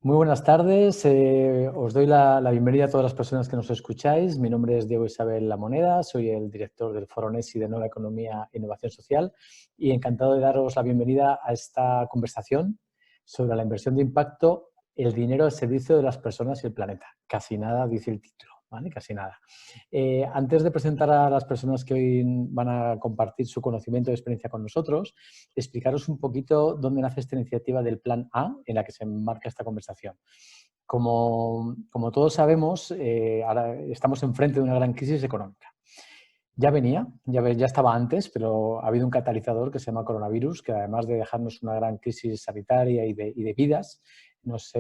Muy buenas tardes. Os doy la bienvenida a todas las personas que nos escucháis. Mi nombre es Diego Isabel La Moneda, soy el director del Foro NESI de Nueva Economía e Innovación Social y encantado de daros la bienvenida a esta conversación sobre la inversión de impacto, el dinero al servicio de las personas y el planeta. Casi nada dice el título, ¿vale? Casi nada. Antes de presentar a las personas que hoy van a compartir su conocimiento y experiencia con nosotros, explicaros un poquito dónde nace esta iniciativa del Plan A en la que se enmarca esta conversación. Como todos sabemos, ahora estamos enfrente de una gran crisis económica. Ya venía, ya estaba antes, pero ha habido un catalizador que se llama coronavirus, que además de dejarnos una gran crisis sanitaria y de vidas, nos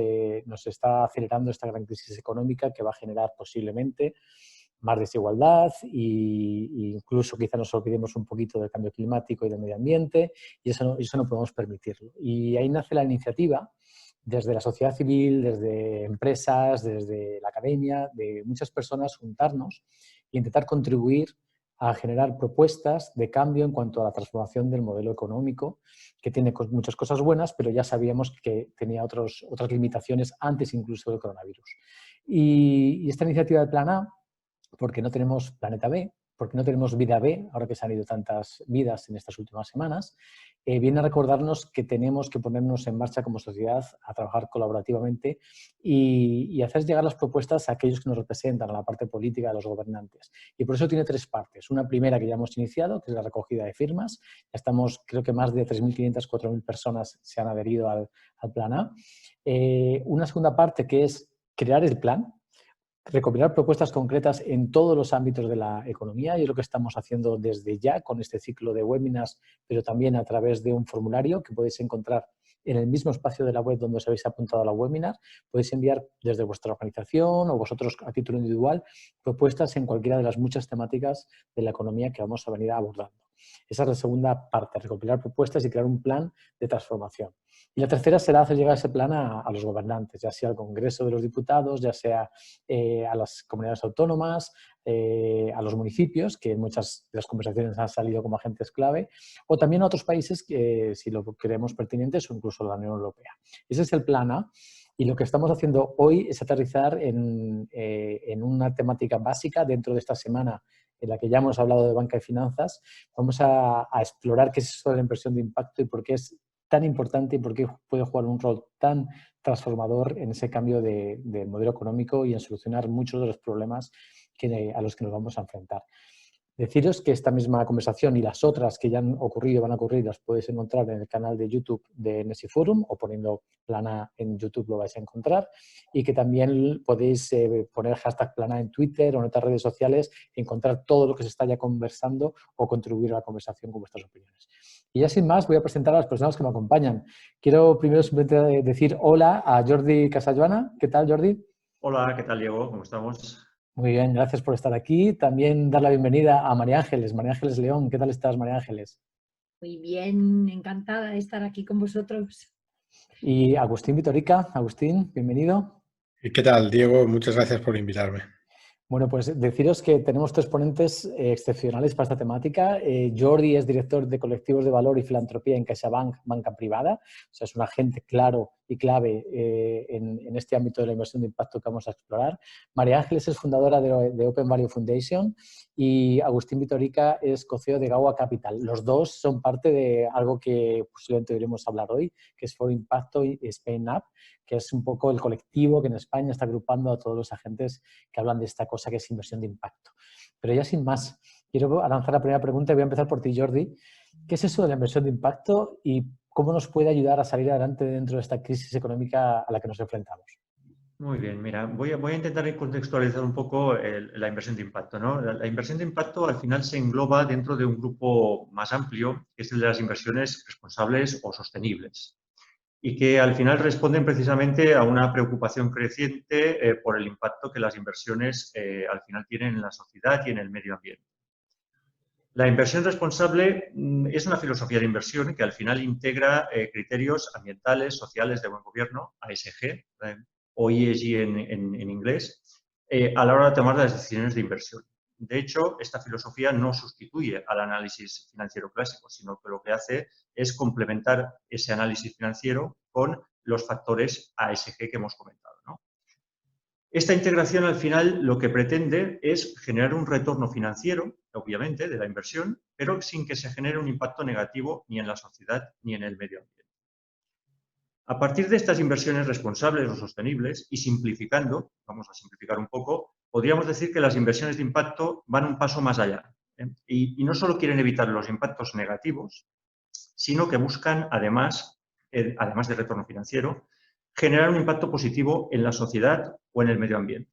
está acelerando esta gran crisis económica que va a generar posiblemente más desigualdad e incluso quizá nos olvidemos un poquito del cambio climático y del medio ambiente, y eso no podemos permitirlo. Y ahí nace la iniciativa desde la sociedad civil, desde empresas, desde la academia, de muchas personas juntarnos e intentar contribuir a generar propuestas de cambio en cuanto a la transformación del modelo económico, que tiene muchas cosas buenas, pero ya sabíamos que tenía otras limitaciones antes incluso del coronavirus. Y esta iniciativa del Plan A, porque no tenemos planeta B, porque no tenemos vida B, ahora que se han ido tantas vidas en estas últimas semanas, viene a recordarnos que tenemos que ponernos en marcha como sociedad a trabajar colaborativamente y hacer llegar las propuestas a aquellos que nos representan, a la parte política de los gobernantes. Y por eso tiene tres partes. Una primera que ya hemos iniciado, que es la recogida de firmas. Ya estamos, creo que más de 3.500, 4.000 personas se han adherido al Plan A. Una segunda parte que es crear el plan, recopilar propuestas concretas en todos los ámbitos de la economía y es lo que estamos haciendo desde ya con este ciclo de webinars, pero también a través de un formulario que podéis encontrar en el mismo espacio de la web donde os habéis apuntado a la webinar. Podéis enviar desde vuestra organización o vosotros a título individual propuestas en cualquiera de las muchas temáticas de la economía que vamos a venir abordando. Esa es la segunda parte, recopilar propuestas y crear un plan de transformación. Y la tercera será hacer llegar ese plan a los gobernantes, ya sea al Congreso de los Diputados, ya sea a las comunidades autónomas, a los municipios, que en muchas de las conversaciones han salido como agentes clave, o también a otros países que, si lo creemos pertinentes, o incluso a la Unión Europea. Ese es el plan A. Y lo que estamos haciendo hoy es aterrizar en una temática básica dentro de esta semana en la que ya hemos hablado de banca y finanzas. Vamos a explorar qué es eso de la inversión de impacto y por qué es tan importante y por qué puede jugar un rol tan transformador en ese cambio de modelo económico y en solucionar muchos de los problemas a los que nos vamos a enfrentar. Deciros que esta misma conversación y las otras que ya han ocurrido y van a ocurrir las podéis encontrar en el canal de YouTube de NESI Forum o poniendo Plana en YouTube lo vais a encontrar y que también podéis poner hashtag Plana en Twitter o en otras redes sociales y encontrar todo lo que se está ya conversando o contribuir a la conversación con vuestras opiniones. Y ya sin más voy a presentar a las personas que me acompañan. Quiero primero simplemente decir hola a Jordi Casajoana. ¿Qué tal, Jordi? Hola, ¿qué tal, Diego? ¿Cómo estamos? Muy bien, gracias por estar aquí. También dar la bienvenida a María Ángeles León. ¿Qué tal estás, María Ángeles? Muy bien, encantada de estar aquí con vosotros. Y Agustín Vitorica. Agustín, bienvenido. ¿Y qué tal, Diego? Muchas gracias por invitarme. Bueno, pues deciros que tenemos tres ponentes excepcionales para esta temática. Jordi es director de colectivos de valor y filantropía en CaixaBank, banca privada. O sea, es un agente claro y clave en este ámbito de la inversión de impacto que vamos a explorar. María Ángeles es fundadora de Open Value Foundation y Agustín Vitorica es co-CEO de Gaua Capital. Los dos son parte de algo que posiblemente deberíamos hablar hoy, que es For Impacto y Spain Up, que es un poco el colectivo que en España está agrupando a todos los agentes que hablan de esta cosa que es inversión de impacto. Pero ya sin más, quiero lanzar la primera pregunta y voy a empezar por ti, Jordi. ¿Qué es eso de la inversión de impacto y cómo nos puede ayudar a salir adelante dentro de esta crisis económica a la que nos enfrentamos? Muy bien, mira, voy a intentar contextualizar un poco la inversión de impacto, ¿no? La inversión de impacto al final se engloba dentro de un grupo más amplio, que es el de las inversiones responsables o sostenibles, y que al final responden precisamente a una preocupación creciente por el impacto que las inversiones al final tienen en la sociedad y en el medio ambiente. La inversión responsable es una filosofía de inversión que al final integra criterios ambientales, sociales, de buen gobierno, ASG, o ESG en inglés, a la hora de tomar las decisiones de inversión. De hecho, esta filosofía no sustituye al análisis financiero clásico, sino que lo que hace es complementar ese análisis financiero con los factores ASG que hemos comentado, ¿no? Esta integración al final lo que pretende es generar un retorno financiero, obviamente, de la inversión, pero sin que se genere un impacto negativo ni en la sociedad ni en el medio ambiente. A partir de estas inversiones responsables o sostenibles y simplificando, vamos a simplificar un poco, podríamos decir que las inversiones de impacto van un paso más allá, ¿eh? Y no solo quieren evitar los impactos negativos, sino que buscan, además del retorno financiero, generar un impacto positivo en la sociedad o en el medio ambiente.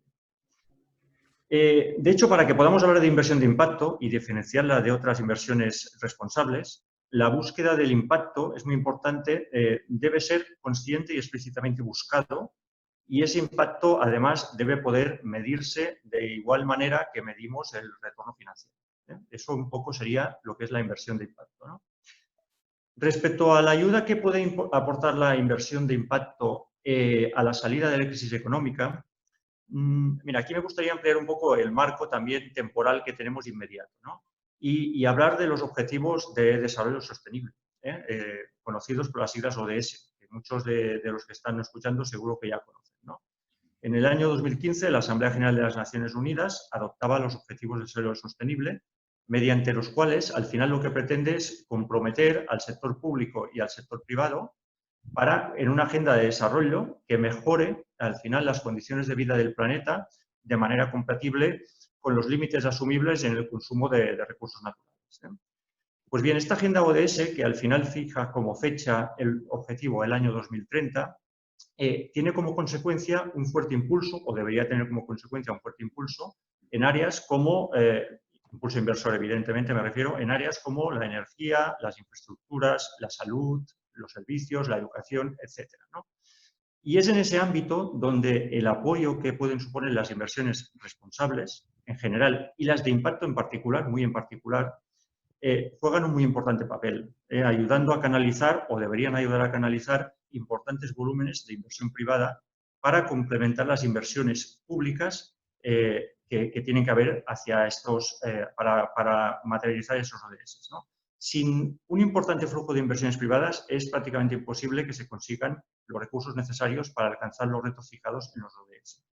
De hecho, para que podamos hablar de inversión de impacto y diferenciarla de otras inversiones responsables, la búsqueda del impacto es muy importante, debe ser consciente y explícitamente buscado, y ese impacto, además, debe poder medirse de igual manera que medimos el retorno financiero, ¿eh? Eso un poco sería lo que es la inversión de impacto, ¿no? Respecto a la ayuda que puede aportar la inversión de impacto a la salida de la crisis económica, mira, aquí me gustaría ampliar un poco el marco también temporal que tenemos inmediato, ¿no? Y hablar de los Objetivos de Desarrollo Sostenible, conocidos por las siglas ODS, que muchos de los que están escuchando seguro que ya conocen, ¿no? En el año 2015, la Asamblea General de las Naciones Unidas adoptaba los Objetivos de Desarrollo Sostenible, mediante los cuales, al final, lo que pretende es comprometer al sector público y al sector privado en una agenda de desarrollo que mejore, al final, las condiciones de vida del planeta de manera compatible con los límites asumibles en el consumo de recursos naturales, ¿eh? Pues bien, esta agenda ODS, que al final fija como fecha el objetivo el año 2030, tiene como consecuencia un fuerte impulso, o debería tener como consecuencia un fuerte impulso, en áreas como, impulso inversor evidentemente me refiero, en áreas como la energía, las infraestructuras, la salud, los servicios, la educación, etcétera, ¿no? Y es en ese ámbito donde el apoyo que pueden suponer las inversiones responsables en general y las de impacto en particular, muy en particular, juegan un muy importante papel, ayudando a canalizar, o deberían ayudar a canalizar, importantes volúmenes de inversión privada para complementar las inversiones públicas que tienen que haber hacia estos, para materializar esos ODS, ¿no? Sin un importante flujo de inversiones privadas es prácticamente imposible que se consigan los recursos necesarios para alcanzar los retos fijados en los ODS.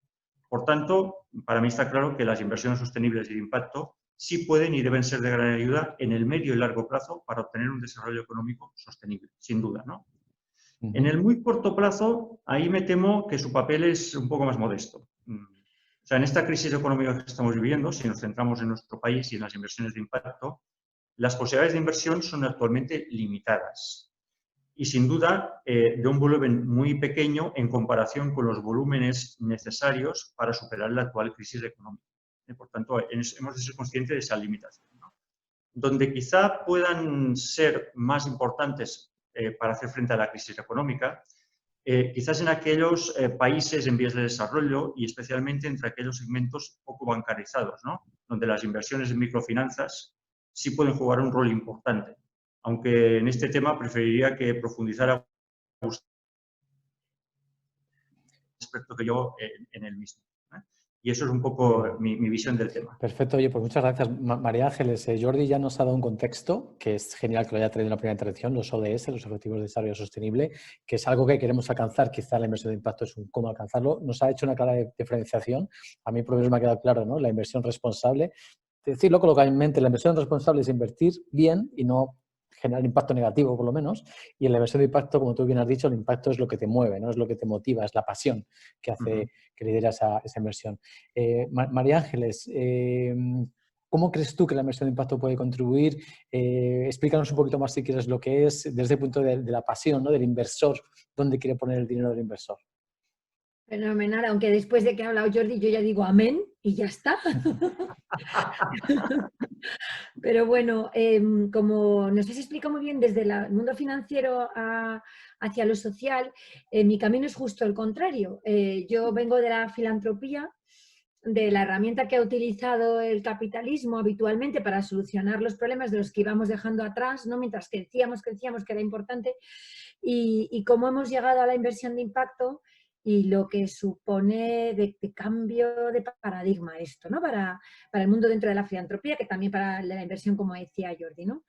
Por tanto, para mí está claro que las inversiones sostenibles y de impacto sí pueden y deben ser de gran ayuda en el medio y largo plazo para obtener un desarrollo económico sostenible, sin duda, ¿no? En el muy corto plazo, ahí me temo que su papel es un poco más modesto. O sea, en esta crisis económica que estamos viviendo, si nos centramos en nuestro país y en las inversiones de impacto, las posibilidades de inversión son actualmente limitadas y, sin duda, de un volumen muy pequeño en comparación con los volúmenes necesarios para superar la actual crisis económica. Por tanto, hemos de ser conscientes de esa limitación, ¿no? Donde quizá puedan ser más importantes para hacer frente a la crisis económica, quizás en aquellos países en vías de desarrollo y especialmente entre aquellos segmentos poco bancarizados, ¿no? Donde las inversiones en microfinanzas sí pueden jugar un rol importante, aunque en este tema preferiría que profundizara un experto que yo en el mismo, ¿eh? Y eso es un poco mi visión del tema. Perfecto, oye, pues muchas gracias, María Ángeles. Jordi ya nos ha dado un contexto, que es genial que lo haya traído en la primera intervención, los ODS, los Objetivos de Desarrollo Sostenible, que es algo que queremos alcanzar, quizá la inversión de impacto es un cómo alcanzarlo. Nos ha hecho una clara diferenciación, a mí por lo menos me ha quedado claro, ¿no? La inversión responsable. Decirlo coloquialmente, la inversión responsable es invertir bien y no generar impacto negativo, por lo menos. Y en la inversión de impacto, como tú bien has dicho, el impacto es lo que te mueve, ¿no? Es lo que te motiva, es la pasión que hace que lidera esa inversión. María Ángeles, ¿cómo crees tú que la inversión de impacto puede contribuir? Explícanos un poquito más, si quieres, lo que es desde el punto de la pasión, ¿no? Del inversor, dónde quiere poner el dinero del inversor. Fenomenal, aunque después de que ha hablado Jordi yo ya digo amén y ya está. Pero bueno, como nos has explicado muy bien desde el mundo financiero hacia lo social, mi camino es justo el contrario. Yo vengo de la filantropía, de la herramienta que ha utilizado el capitalismo habitualmente para solucionar los problemas de los que íbamos dejando atrás, ¿no? Mientras crecíamos, que era importante, y cómo hemos llegado a la inversión de impacto y lo que supone de cambio de paradigma esto, ¿no? Para el mundo dentro de la filantropía, que también para la inversión, como decía Jordi, ¿no?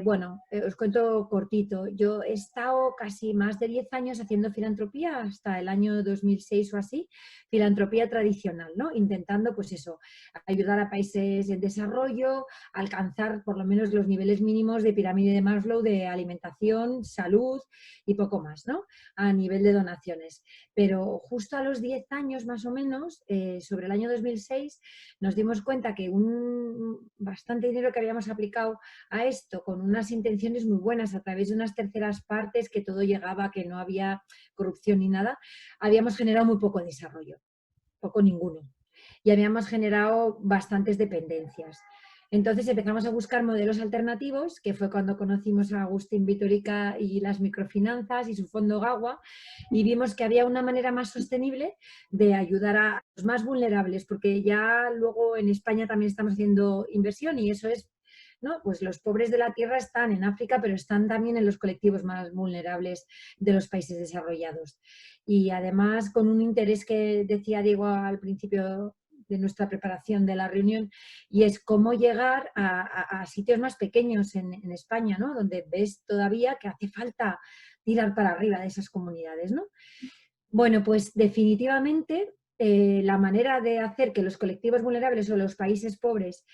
Bueno, os cuento cortito. Yo he estado casi más de 10 años haciendo filantropía, hasta el año 2006 o así, filantropía tradicional, ¿no? Intentando, pues eso, ayudar a países en desarrollo, a alcanzar por lo menos los niveles mínimos de pirámide de Maslow de alimentación, salud y poco más, ¿no? A nivel de donaciones. Pero justo a los 10 años más o menos, sobre el año 2006, nos dimos cuenta que bastante dinero que habíamos aplicado a esto, con unas intenciones muy buenas a través de unas terceras partes, que todo llegaba, que no había corrupción ni nada, habíamos generado muy poco desarrollo, poco ninguno, y habíamos generado bastantes dependencias. Entonces empezamos a buscar modelos alternativos, que fue cuando conocimos a Agustín Vitorica y las microfinanzas y su fondo GAWA, y vimos que había una manera más sostenible de ayudar a los más vulnerables, porque ya luego en España también estamos haciendo inversión y eso es, ¿no? Pues los pobres de la tierra están en África, pero están también en los colectivos más vulnerables de los países desarrollados. Y además con un interés que decía Diego al principio de nuestra preparación de la reunión, y es cómo llegar a sitios más pequeños en España, ¿no? Donde ves todavía que hace falta tirar para arriba de esas comunidades, ¿no? Bueno, pues definitivamente la manera de hacer que los colectivos vulnerables o los países pobres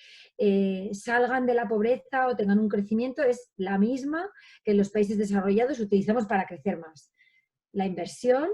salgan de la pobreza o tengan un crecimiento es la misma que los países desarrollados utilizamos para crecer más. La inversión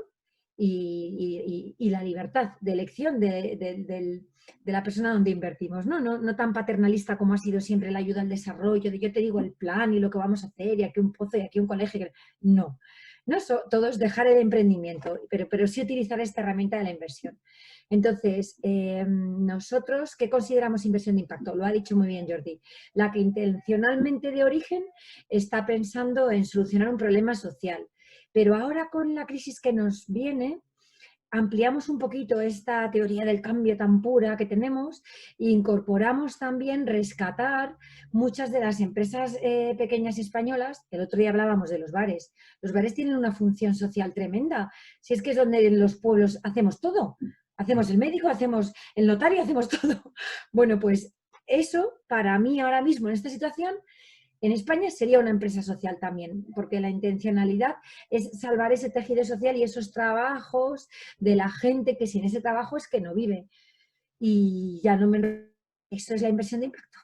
y la libertad de elección de la persona donde invertimos, ¿no? No tan paternalista como ha sido siempre la ayuda al desarrollo, de yo te digo el plan y lo que vamos a hacer y aquí un pozo y aquí un colegio. No. No, todo es dejar el emprendimiento, pero sí utilizar esta herramienta de la inversión. Entonces, nosotros, ¿qué consideramos inversión de impacto? Lo ha dicho muy bien Jordi. La que intencionalmente de origen está pensando en solucionar un problema social. Pero ahora con la crisis que nos viene, ampliamos un poquito esta teoría del cambio tan pura que tenemos e incorporamos también rescatar muchas de las empresas pequeñas españolas. El otro día hablábamos de los bares. Los bares tienen una función social tremenda. Si es que es donde en los pueblos hacemos todo. Hacemos el médico, hacemos el notario, hacemos todo. Bueno, pues eso para mí ahora mismo en esta situación en España sería una empresa social también, porque la intencionalidad es salvar ese tejido social y esos trabajos de la gente que sin ese trabajo es que no vive. Y ya no me... Eso es la inversión de impacto.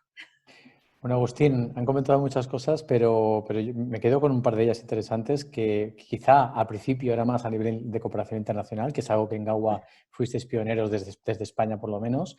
Bueno, Agustín, han comentado muchas cosas, pero yo me quedo con un par de ellas interesantes que quizá al principio era más a nivel de cooperación internacional, que es algo que en GAWA fuisteis pioneros desde España por lo menos.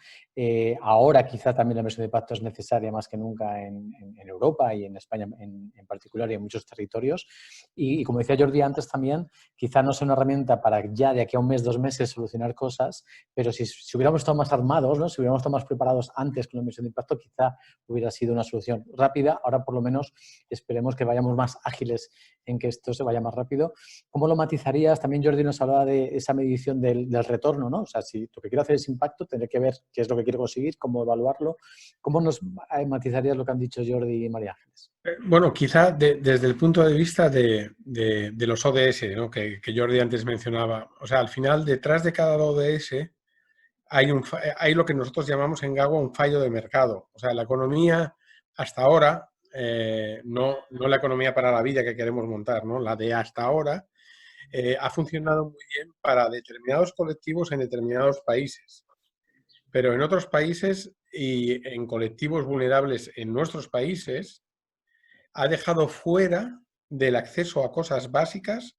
Ahora quizá también la inversión de impacto es necesaria más que nunca en Europa y en España en particular y en muchos territorios. Y como decía Jordi antes también, quizá no sea una herramienta para ya de aquí a un mes, 2 meses solucionar cosas, pero si hubiéramos estado más armados, ¿no? Si hubiéramos estado más preparados antes con la inversión de impacto, quizá hubiera sido una solución rápida. Ahora por lo menos esperemos que vayamos más ágiles en que esto se vaya más rápido. ¿Cómo lo matizarías? También Jordi nos hablaba de esa medición del retorno, ¿no? O sea, si lo que quiero hacer es impacto, tendré que ver qué es lo que quiero conseguir, cómo evaluarlo. ¿Cómo nos matizarías lo que han dicho Jordi y María Ángeles? Bueno, quizá desde el punto de vista de los ODS, ¿no? que Jordi antes mencionaba. O sea, al final, detrás de cada ODS hay lo que nosotros llamamos en GAWA un fallo de mercado. O sea, la economía hasta ahora, no la economía para la vida que queremos montar, ¿no? La de hasta ahora ha funcionado muy bien para determinados colectivos en determinados países. Pero en otros países y en colectivos vulnerables en nuestros países ha dejado fuera del acceso a cosas básicas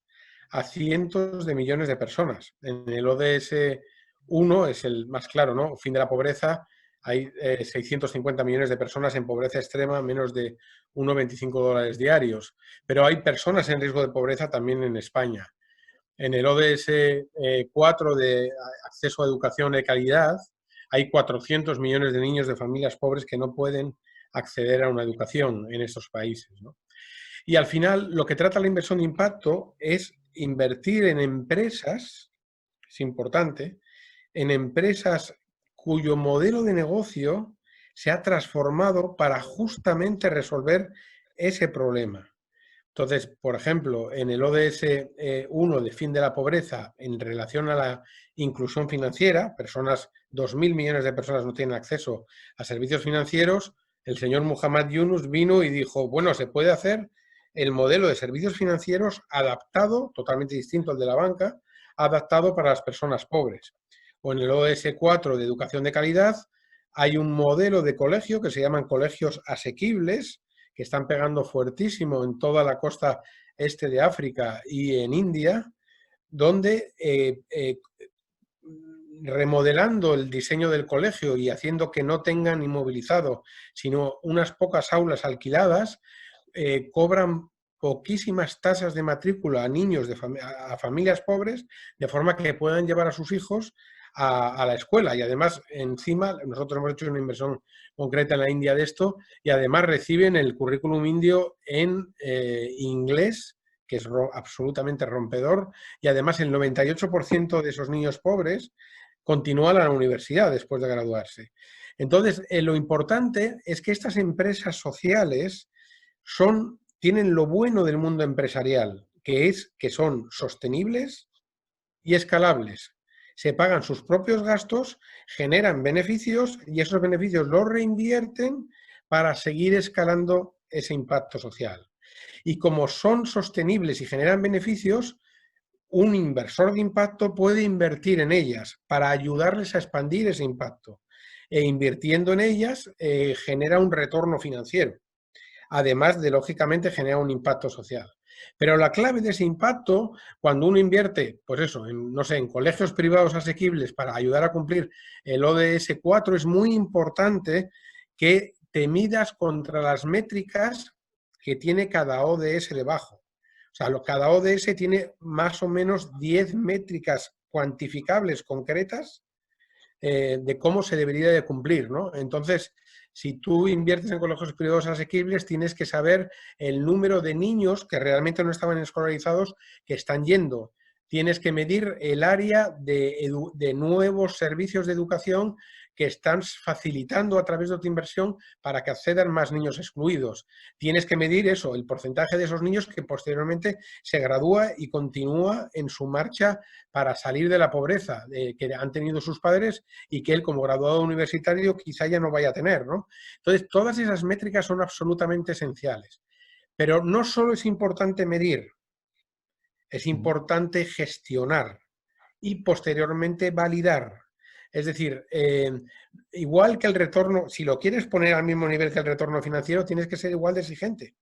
a cientos de millones de personas. En el ODS 1 es el más claro, ¿no? Fin de la pobreza. Hay 650 millones de personas en pobreza extrema, menos de $1,25 diarios. Pero hay personas en riesgo de pobreza también en España. En el ODS 4 de acceso a educación de calidad, hay 400 millones de niños de familias pobres que no pueden acceder a una educación en estos países, ¿no? Y al final, lo que trata la inversión de impacto es invertir en empresas, es importante, en empresas cuyo modelo de negocio se ha transformado para justamente resolver ese problema. Entonces, por ejemplo, en el ODS 1 de fin de la pobreza, en relación a la inclusión financiera, 2.000 millones de personas no tienen acceso a servicios financieros, el señor Muhammad Yunus vino y dijo, bueno, se puede hacer el modelo de servicios financieros adaptado, totalmente distinto al de la banca, adaptado para las personas pobres. O en el ODS 4 de educación de calidad hay un modelo de colegio que se llaman colegios asequibles, que están pegando fuertísimo en toda la costa este de África y en India, donde remodelando el diseño del colegio y haciendo que no tengan inmovilizado, sino unas pocas aulas alquiladas, cobran poquísimas tasas de matrícula a niños, a familias pobres, de forma que puedan llevar a sus hijos a la escuela. Y además, encima, nosotros hemos hecho una inversión concreta en la India de esto, y además reciben el currículum indio en inglés, que es absolutamente rompedor, y además el 98% de esos niños pobres continúan a la universidad después de graduarse. Entonces, lo importante es que estas empresas sociales tienen lo bueno del mundo empresarial, que es que son sostenibles y escalables. Se pagan sus propios gastos, generan beneficios y esos beneficios los reinvierten para seguir escalando ese impacto social. Y como son sostenibles y generan beneficios, un inversor de impacto puede invertir en ellas para ayudarles a expandir ese impacto. E invirtiendo en ellas genera un retorno financiero. Además de, lógicamente, generar un impacto social. Pero la clave de ese impacto, cuando uno invierte, pues eso, no sé, en colegios privados asequibles para ayudar a cumplir el ODS 4, es muy importante que te midas contra las métricas que tiene cada ODS debajo. O sea, cada ODS tiene más o menos 10 métricas cuantificables, concretas, de cómo se debería de cumplir, ¿no? Entonces, si tú inviertes en colegios privados asequibles, tienes que saber el número de niños que realmente no estaban escolarizados que están yendo. Tienes que medir el área de nuevos servicios de educación que están facilitando a través de tu inversión para que accedan más niños excluidos. Tienes que medir eso, el porcentaje de esos niños que posteriormente se gradúa y continúa en su marcha para salir de la pobreza que han tenido sus padres y que él, como graduado universitario, quizá ya no vaya a tener, ¿no? Entonces, todas esas métricas son absolutamente esenciales. Pero no solo es importante medir, es importante gestionar y posteriormente validar. Es decir, igual que el retorno, si lo quieres poner al mismo nivel que el retorno financiero, tienes que ser igual de exigente.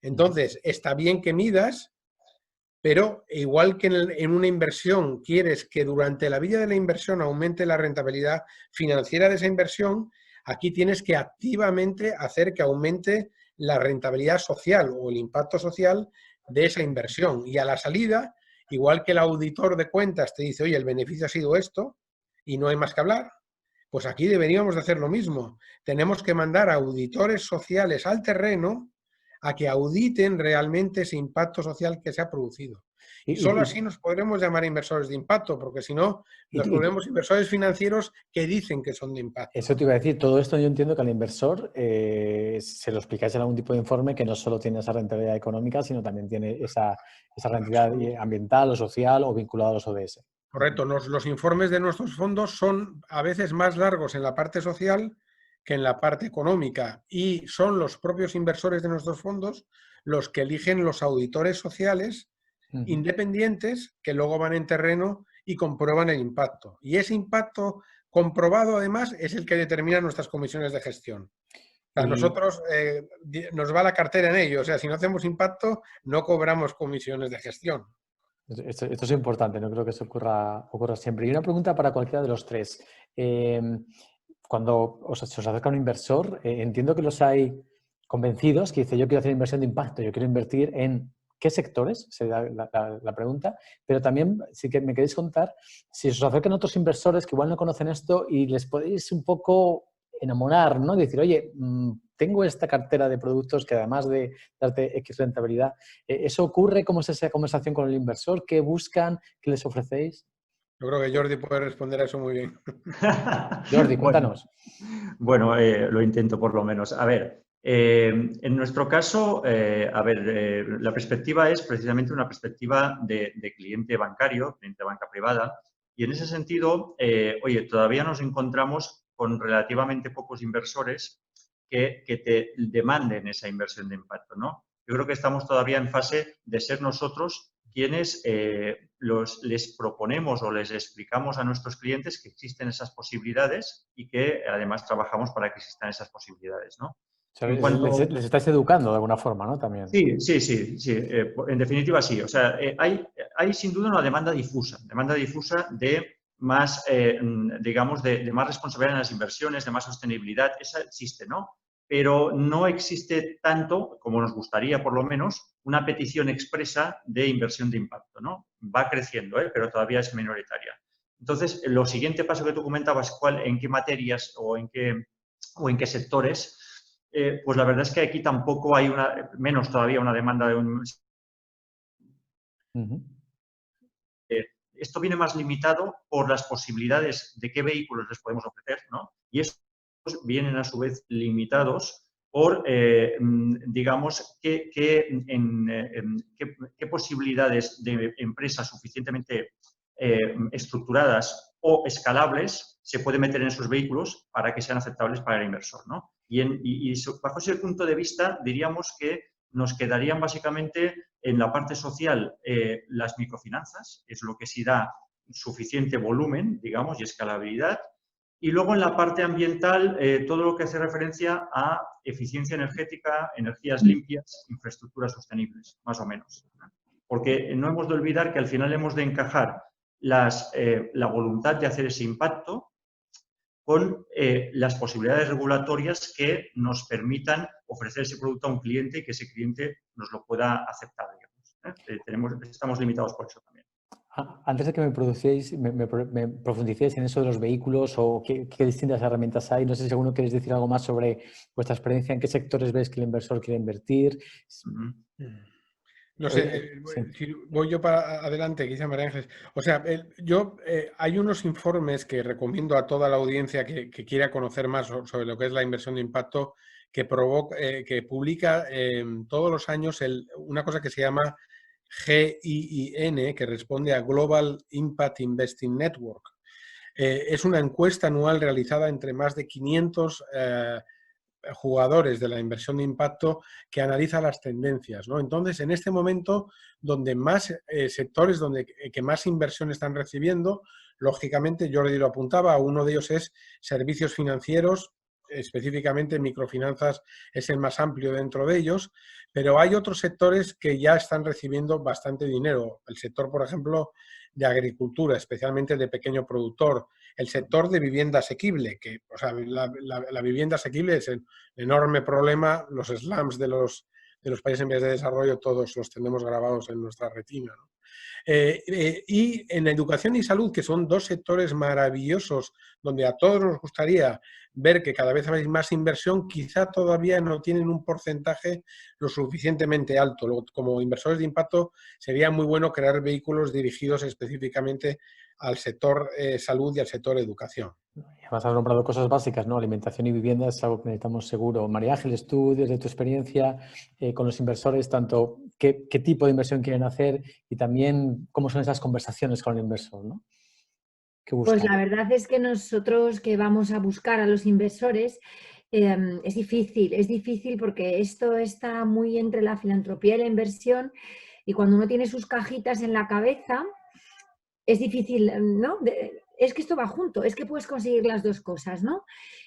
Entonces, está bien que midas, pero igual que en una inversión quieres que durante la vida de la inversión aumente la rentabilidad financiera de esa inversión, aquí tienes que activamente hacer que aumente la rentabilidad social o el impacto social de esa inversión. Y a la salida, igual que el auditor de cuentas te dice, oye, el beneficio ha sido esto y no hay más que hablar, pues aquí deberíamos de hacer lo mismo. Tenemos que mandar a auditores sociales al terreno a que auditen realmente ese impacto social que se ha producido. Y solo así nos podremos llamar inversores de impacto, porque si no, nos volvemos inversores financieros que dicen que son de impacto. Eso te iba a decir, todo esto yo entiendo que al inversor se lo explicáis en algún tipo de informe que no solo tiene esa rentabilidad económica, sino también tiene esa rentabilidad ambiental o social o vinculada a los ODS. Correcto. Los informes de nuestros fondos son a veces más largos en la parte social que en la parte económica, y son los propios inversores de nuestros fondos los que eligen los auditores sociales independientes que luego van en terreno y comprueban el impacto. Y ese impacto comprobado, además, es el que determina nuestras comisiones de gestión. O sea, nosotros nos va la cartera en ello. O sea, si no hacemos impacto, no cobramos comisiones de gestión. Esto es importante, no creo que eso ocurra siempre. Y una pregunta para cualquiera de los tres. Cuando se os acerca un inversor, entiendo que los hay convencidos que dice, yo quiero hacer inversión de impacto, yo quiero invertir en qué sectores, sería la pregunta, pero también si me queréis contar si os acercan otros inversores que igual no conocen esto y les podéis un poco enamorar, ¿no? Decir, oye, tengo esta cartera de productos que además de darte X rentabilidad, ¿eso ocurre? ¿Cómo es esa conversación con el inversor? ¿Qué buscan? ¿Qué les ofrecéis? Yo creo que Jordi puede responder a eso muy bien. Jordi, cuéntanos. Bueno, lo intento por lo menos. A ver, en nuestro caso, la perspectiva es precisamente una perspectiva de cliente bancario, cliente banca privada, y en ese sentido, oye, todavía nos encontramos con relativamente pocos inversores que te demanden esa inversión de impacto, ¿no? Yo creo que estamos todavía en fase de ser nosotros quienes les proponemos o les explicamos a nuestros clientes que existen esas posibilidades y que además trabajamos para que existan esas posibilidades, ¿no? O sea, les estáis educando de alguna forma, ¿no? También. Sí. En definitiva, sí. O sea, hay sin duda una demanda difusa de más, digamos, de más responsabilidad en las inversiones, de más sostenibilidad. Esa existe, ¿no? Pero no existe tanto, como nos gustaría por lo menos, una petición expresa de inversión de impacto, ¿no? Va creciendo, pero todavía es minoritaria. Entonces, lo siguiente paso que tú comentabas, en qué materias o en qué sectores, pues la verdad es que aquí tampoco hay menos todavía una demanda de un... Esto viene más limitado por las posibilidades de qué vehículos les podemos ofrecer, ¿no? Y estos vienen a su vez limitados por, digamos, qué posibilidades de empresas suficientemente estructuradas o escalables se puede meter en esos vehículos para que sean aceptables para el inversor, ¿no? Y bajo ese punto de vista, diríamos que nos quedarían básicamente en la parte social las microfinanzas, es lo que sí da suficiente volumen, digamos, y escalabilidad. Y luego en la parte ambiental, todo lo que hace referencia a eficiencia energética, energías limpias, infraestructuras sostenibles, más o menos. Porque no hemos de olvidar que al final hemos de encajar la voluntad de hacer ese impacto con las posibilidades regulatorias que nos permitan ofrecer ese producto a un cliente y que ese cliente nos lo pueda aceptar, digamos. Estamos limitados por eso también. Antes de que me profundicéis en eso de los vehículos o qué distintas herramientas hay, no sé si alguno queréis decir algo más sobre vuestra experiencia, en qué sectores ves que el inversor quiere invertir. No sé, si voy yo para adelante, quizá María Ángeles. O sea, hay unos informes que recomiendo a toda la audiencia que quiera conocer más sobre lo que es la inversión de impacto, que publica todos los años una cosa que se llama GIIN, que responde a Global Impact Investing Network. Es una encuesta anual realizada entre más de 500 jugadores de la inversión de impacto que analiza las tendencias, ¿no? Entonces, en este momento, donde más sectores que más inversión están recibiendo, lógicamente, Jordi lo apuntaba, uno de ellos es servicios financieros, específicamente microfinanzas es el más amplio dentro de ellos, pero hay otros sectores que ya están recibiendo bastante dinero. El sector, por ejemplo, de agricultura, especialmente de pequeño productor. El sector de vivienda asequible, que o sea, la vivienda asequible es el enorme problema. Los slums de los países en vías de desarrollo todos los tenemos grabados en nuestra retina, ¿no? Y en educación y salud, que son dos sectores maravillosos, donde a todos nos gustaría ver que cada vez hay más inversión, quizá todavía no tienen un porcentaje lo suficientemente alto. Luego, como inversores de impacto, sería muy bueno crear vehículos dirigidos específicamente al sector salud y al sector educación. Además, has nombrado cosas básicas, ¿no? Alimentación y vivienda es algo que necesitamos seguro. María Ángeles, tú, desde tu experiencia con los inversores, tanto qué tipo de inversión quieren hacer y también cómo son esas conversaciones con el inversor, ¿no? ¿Qué buscan? Pues la verdad es que nosotros que vamos a buscar a los inversores es difícil porque esto está muy entre la filantropía y la inversión, y cuando uno tiene sus cajitas en la cabeza es difícil, ¿no? Es que esto va junto, es que puedes conseguir las dos cosas, ¿no?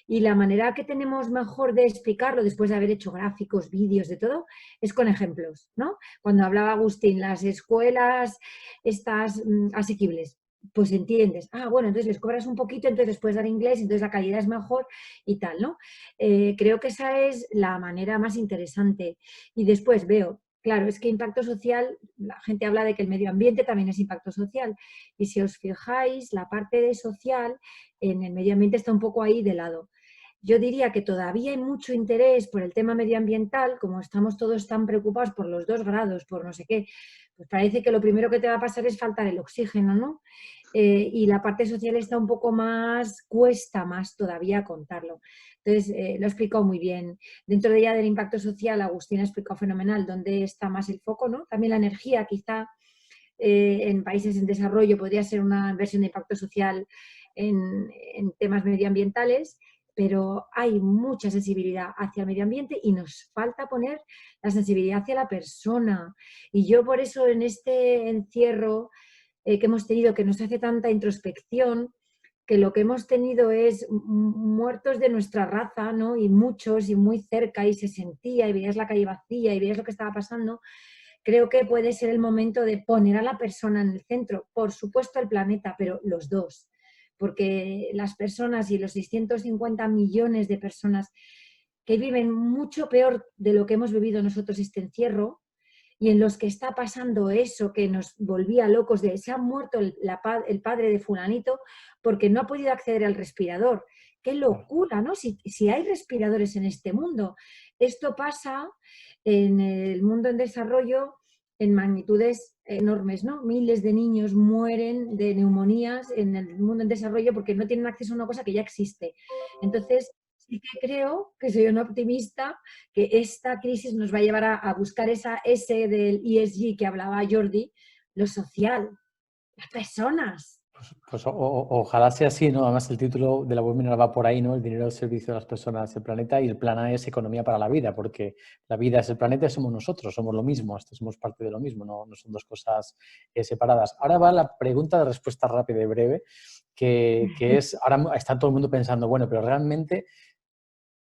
Y la manera que tenemos mejor de explicarlo, después de haber hecho gráficos, vídeos, de todo, es con ejemplos, ¿no? Cuando hablaba Agustín, las escuelas estas asequibles, pues entiendes, bueno, entonces les cobras un poquito, entonces les puedes dar inglés, entonces la calidad es mejor y tal, ¿no? Creo que esa es la manera más interesante. Y después veo, claro, es que impacto social, la gente habla de que el medio ambiente también es impacto social. Y si os fijáis, la parte de social en el medio ambiente está un poco ahí de lado. Yo diría que todavía hay mucho interés por el tema medioambiental, como estamos todos tan preocupados por los 2 grados, por no sé qué, pues parece que lo primero que te va a pasar es faltar el oxígeno, ¿no? Y la parte social está un poco más, cuesta más todavía contarlo. Entonces, lo he explicado muy bien. Dentro de ella del impacto social, Agustín ha explicado fenomenal dónde está más el foco, ¿no? También la energía, quizá en países en desarrollo podría ser una inversión de impacto social en temas medioambientales. pero hay mucha sensibilidad hacia el medio ambiente y nos falta poner la sensibilidad hacia la persona. Y yo por eso en este encierro que hemos tenido, que nos hace tanta introspección, que lo que hemos tenido es muertos de nuestra raza, ¿no? Y muchos, y muy cerca, y se sentía, y veías la calle vacía, y veías lo que estaba pasando. Creo que puede ser el momento de poner a la persona en el centro, por supuesto el planeta, pero los dos, porque las personas y los 650 millones de personas que viven mucho peor de lo que hemos vivido nosotros este encierro, y en los que está pasando eso que nos volvía locos de se ha muerto el padre de fulanito porque no ha podido acceder al respirador. ¡Qué locura!, ¿no? Si hay respiradores en este mundo. Esto pasa en el mundo en desarrollo en magnitudes enormes, ¿no? Miles de niños mueren de neumonías en el mundo en desarrollo porque no tienen acceso a una cosa que ya existe. Entonces, sí que creo, que soy una optimista, que esta crisis nos va a llevar a buscar esa S del ESG que hablaba Jordi, lo social, las personas. Pues ojalá sea así, ¿no? Además el título de la webinar va por ahí, ¿no? El dinero al servicio de las personas, el planeta, y el plan A es economía para la vida, porque la vida es el planeta y somos nosotros, somos lo mismo, somos parte de lo mismo, no son dos cosas separadas. Ahora va la pregunta de respuesta rápida y breve, que es, ahora está todo el mundo pensando, bueno, pero realmente,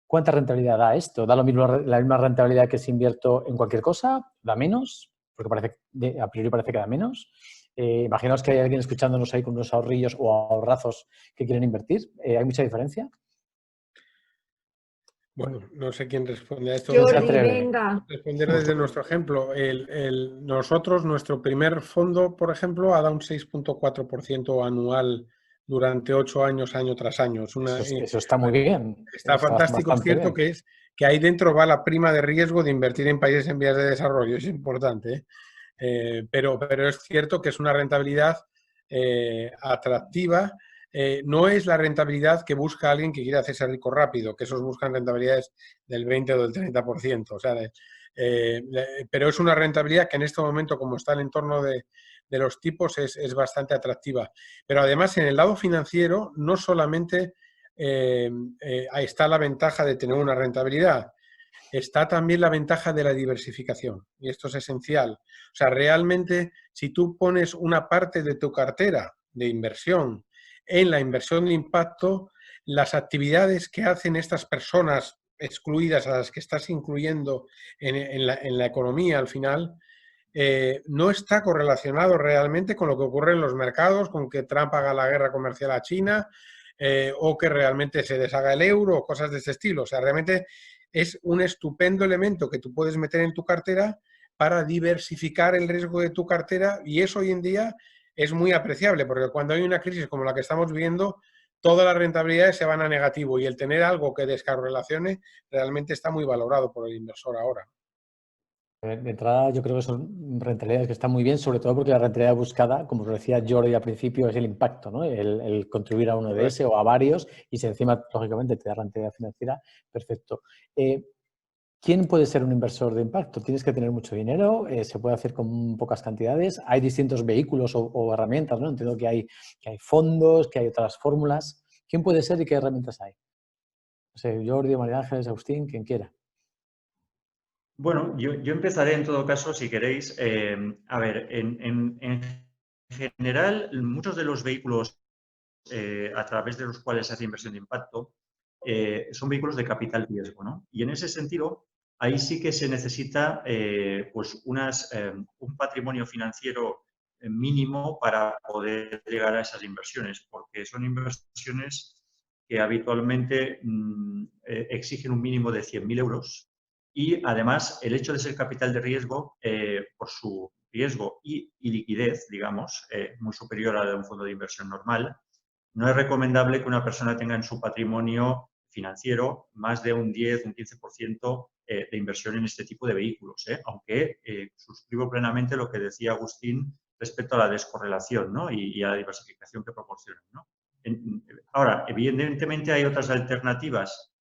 ¿cuánta rentabilidad da esto? ¿Da lo mismo, la misma rentabilidad que si invierto en cualquier cosa? ¿Da menos? Porque a priori parece que da menos. Imaginaos que hay alguien escuchándonos ahí con unos ahorrillos o ahorrazos que quieren invertir. ¿Hay mucha diferencia? Bueno, no sé quién responde a esto. Jordi, venga. Responder desde nuestro ejemplo. Nosotros, nuestro primer fondo, por ejemplo, ha dado un 6.4% anual durante 8 años, año tras año. Eso está muy bien. Está fantástico. Es cierto que ahí dentro va la prima de riesgo de invertir en países en vías de desarrollo. Es importante, ¿eh? Pero es cierto que es una rentabilidad atractiva. No es la rentabilidad que busca alguien que quiere hacerse rico rápido, que esos buscan rentabilidades del 20 o del 30%. O sea, pero es una rentabilidad que en este momento, como está el entorno de los tipos, es bastante atractiva. Pero además, en el lado financiero, no solamente ahí está la ventaja de tener una rentabilidad, está también la ventaja de la diversificación, y esto es esencial. O sea, realmente, si tú pones una parte de tu cartera de inversión en la inversión de impacto, las actividades que hacen estas personas excluidas a las que estás incluyendo en la economía al final, no está correlacionado realmente con lo que ocurre en los mercados, con que Trump haga la guerra comercial a China o que realmente se deshaga el euro o cosas de ese estilo. O sea, realmente es un estupendo elemento que tú puedes meter en tu cartera para diversificar el riesgo de tu cartera, y eso hoy en día es muy apreciable, porque cuando hay una crisis como la que estamos viviendo, todas las rentabilidades se van a negativo, y el tener algo que descorrelacione realmente está muy valorado por el inversor ahora. De entrada, yo creo que son rentabilidades que están muy bien, sobre todo porque la rentabilidad buscada, como os decía Jordi al principio, es el impacto, ¿no? El contribuir a uno de ese o a varios, y si encima, lógicamente, te da rentabilidad financiera, perfecto. ¿Quién puede ser un inversor de impacto? ¿Tienes que tener mucho dinero? ¿Se puede hacer con pocas cantidades? ¿Hay distintos vehículos o herramientas, ¿no? Entiendo que hay fondos, que hay otras fórmulas. ¿Quién puede ser y qué herramientas hay? No sé, Jordi, María Ángeles, Agustín, quien quiera. Bueno, yo empezaré en todo caso, si queréis. A ver, en general, muchos de los vehículos a través de los cuales se hace inversión de impacto son vehículos de capital riesgo, ¿no? Y en ese sentido, ahí sí que se necesita pues un patrimonio financiero mínimo para poder llegar a esas inversiones, porque son inversiones que habitualmente exigen un mínimo de 100.000 euros. Y además, el hecho de ser capital de riesgo, por su riesgo y liquidez, digamos, muy superior a la de un fondo de inversión normal, no es recomendable que una persona tenga en su patrimonio financiero más de un 10, un 15% de inversión en este tipo de vehículos, aunque suscribo plenamente lo que decía Agustín respecto a la descorrelación, ¿no? y a la diversificación que proporcionan, ¿no? Ahora, evidentemente hay otras alternativas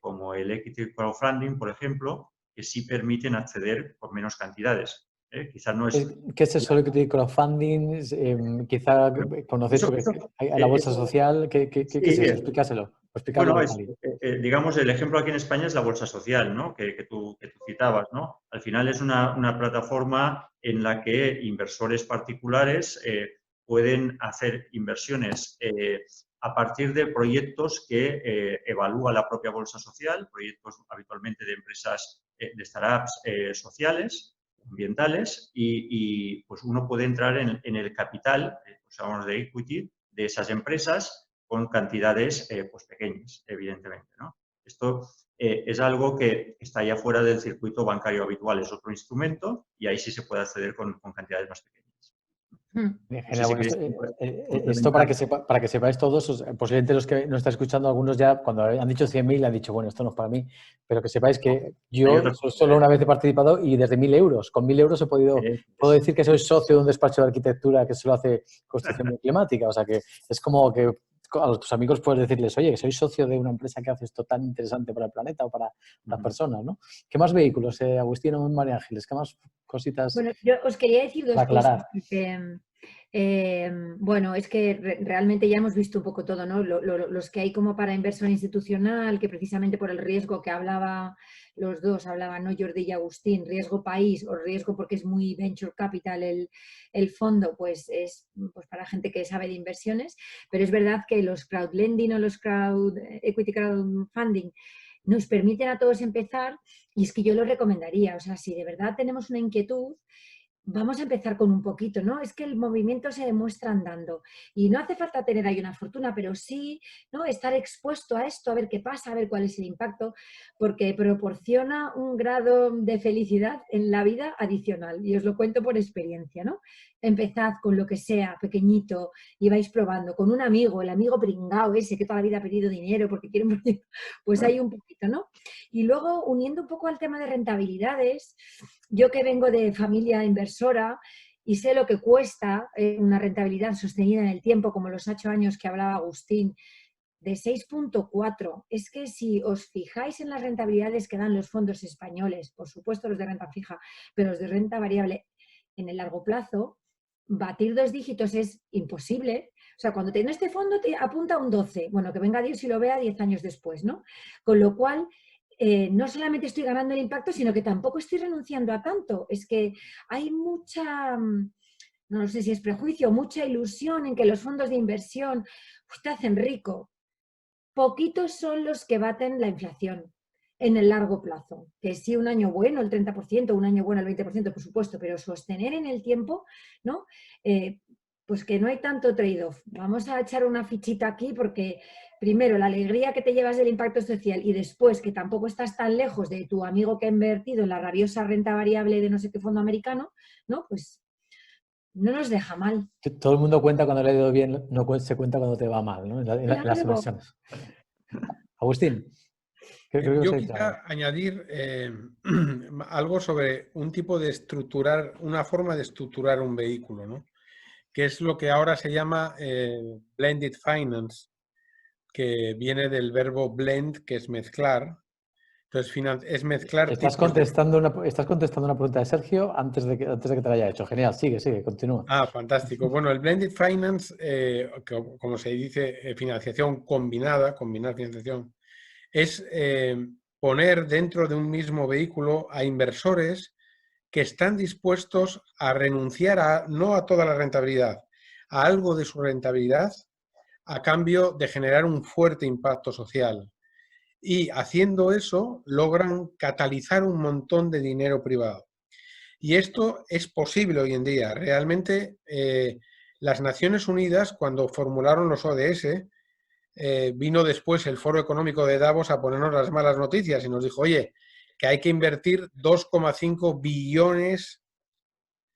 como el equity crowdfunding, por ejemplo, que sí permiten acceder por menos cantidades. Quizás no es... ¿Qué es eso, el equity crowdfunding? Quizá conocéis a la bolsa social. ¿Qué es eso? Explícaselo. explicarlo Bueno, con digamos, el ejemplo aquí en España es la bolsa social, ¿no? que tú citabas, ¿no? Al final es una plataforma en la que inversores particulares pueden hacer inversiones a partir de proyectos que evalúa la propia bolsa social, proyectos habitualmente de empresas, de startups sociales, ambientales, y pues uno puede entrar en el capital, pues hablamos de equity, de esas empresas con cantidades pues pequeñas, evidentemente, ¿no? Esto es algo que está ya fuera del circuito bancario habitual, es otro instrumento y ahí sí se puede acceder con cantidades más pequeñas. Genial, bueno, esto para que sepáis todos, posiblemente los que nos están escuchando, algunos ya cuando han dicho 100.000 han dicho, bueno, esto no es para mí, pero que sepáis que yo solo una vez he participado y desde 1.000 euros. Con 1.000 euros puedo decir que soy socio de un despacho de arquitectura que solo hace construcción climática. O sea que es como que a tus amigos puedes decirles, oye, que soy socio de una empresa que hace esto tan interesante para el planeta o para las personas, ¿no? ¿Qué más vehículos, Agustín o María Ángeles? ¿Qué más cositas? Bueno, yo os quería decir dos cosas. Porque, bueno, es que realmente ya hemos visto un poco todo, ¿no? Los que hay como para inversión institucional, que precisamente por el riesgo que hablaba, los dos hablaban, ¿no? Jordi y Agustín, riesgo país o riesgo porque es muy venture capital el fondo, pues es pues para gente que sabe de inversiones, pero es verdad que los crowdlending o los equity crowdfunding nos permiten a todos empezar, y es que yo lo recomendaría, o sea, si de verdad tenemos una inquietud, vamos a empezar con un poquito, ¿no? Es que el movimiento se demuestra andando y no hace falta tener ahí una fortuna, pero sí, ¿no? Estar expuesto a esto, a ver qué pasa, a ver cuál es el impacto, porque proporciona un grado de felicidad en la vida adicional y os lo cuento por experiencia, ¿no? Empezad con lo que sea, pequeñito, y vais probando con un amigo, el amigo pringao ese que toda la vida ha pedido dinero porque quiere un proyecto, pues hay un poquito, ¿no? Y luego, uniendo un poco al tema de rentabilidades, yo que vengo de familia inversora y sé lo que cuesta una rentabilidad sostenida en el tiempo, como los 8 años que hablaba Agustín, de 6,4. Es que si os fijáis en las rentabilidades que dan los fondos españoles, por supuesto los de renta fija, pero los de renta variable en el largo plazo, batir 2 dígitos es imposible. O sea, cuando tienes este fondo te apunta un 12. Bueno, que venga Dios y lo vea 10 años después, ¿no? Con lo cual, no solamente estoy ganando el impacto, sino que tampoco estoy renunciando a tanto. Es que hay mucha, no sé si es prejuicio, mucha ilusión en que los fondos de inversión te hacen rico. Poquitos son los que baten la inflación en el largo plazo. Que sí, un año bueno el 30%, un año bueno el 20%, por supuesto, pero sostener en el tiempo, ¿no? Pues que no hay tanto trade-off. Vamos a echar una fichita aquí porque, primero, la alegría que te llevas del impacto social y después que tampoco estás tan lejos de tu amigo que ha invertido en la rabiosa renta variable de no sé qué fondo americano, ¿no? Pues no nos deja mal. Todo el mundo cuenta cuando le ha ido bien, no se cuenta cuando te va mal, ¿no? En las inversiones. Agustín. Yo quisiera añadir algo sobre un tipo de estructurar, una forma de estructurar un vehículo, ¿no? Que es lo que ahora se llama blended finance, que viene del verbo blend, que es mezclar. Entonces, es mezclar. Estás contestando una pregunta de Sergio antes de que te la haya hecho. Genial, sigue, continúa. Ah, fantástico. Bueno, el blended finance, como se dice, financiación combinada, combinar financiación, es poner dentro de un mismo vehículo a inversores que están dispuestos a renunciar no a toda la rentabilidad, a algo de su rentabilidad a cambio de generar un fuerte impacto social. Y haciendo eso logran catalizar un montón de dinero privado. Y esto es posible hoy en día. Realmente las Naciones Unidas, cuando formularon los ODS, vino después el Foro Económico de Davos a ponernos las malas noticias y nos dijo, oye, que hay que invertir 2,5 billones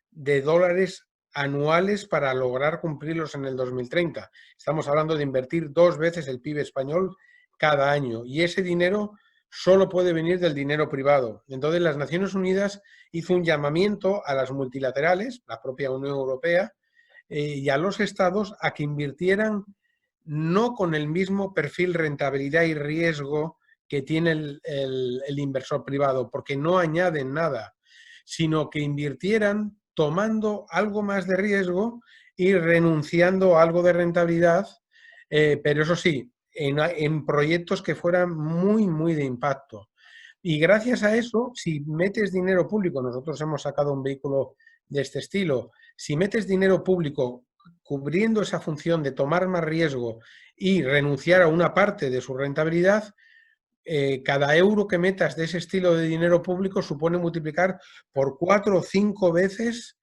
de dólares anuales para lograr cumplirlos en el 2030. Estamos hablando de invertir 2 veces el PIB español cada año y ese dinero solo puede venir del dinero privado. Entonces las Naciones Unidas hizo un llamamiento a las multilaterales, la propia Unión Europea, y a los estados a que invirtieran no con el mismo perfil rentabilidad y riesgo que tiene el inversor privado, porque no añaden nada, sino que invirtieran tomando algo más de riesgo y renunciando a algo de rentabilidad, pero eso sí, en proyectos que fueran muy, muy de impacto. Y gracias a eso, si metes dinero público, nosotros hemos sacado un vehículo de este estilo, si metes dinero público cubriendo esa función de tomar más riesgo y renunciar a una parte de su rentabilidad, cada euro que metas de ese estilo de dinero público supone multiplicar por 4 o 5 veces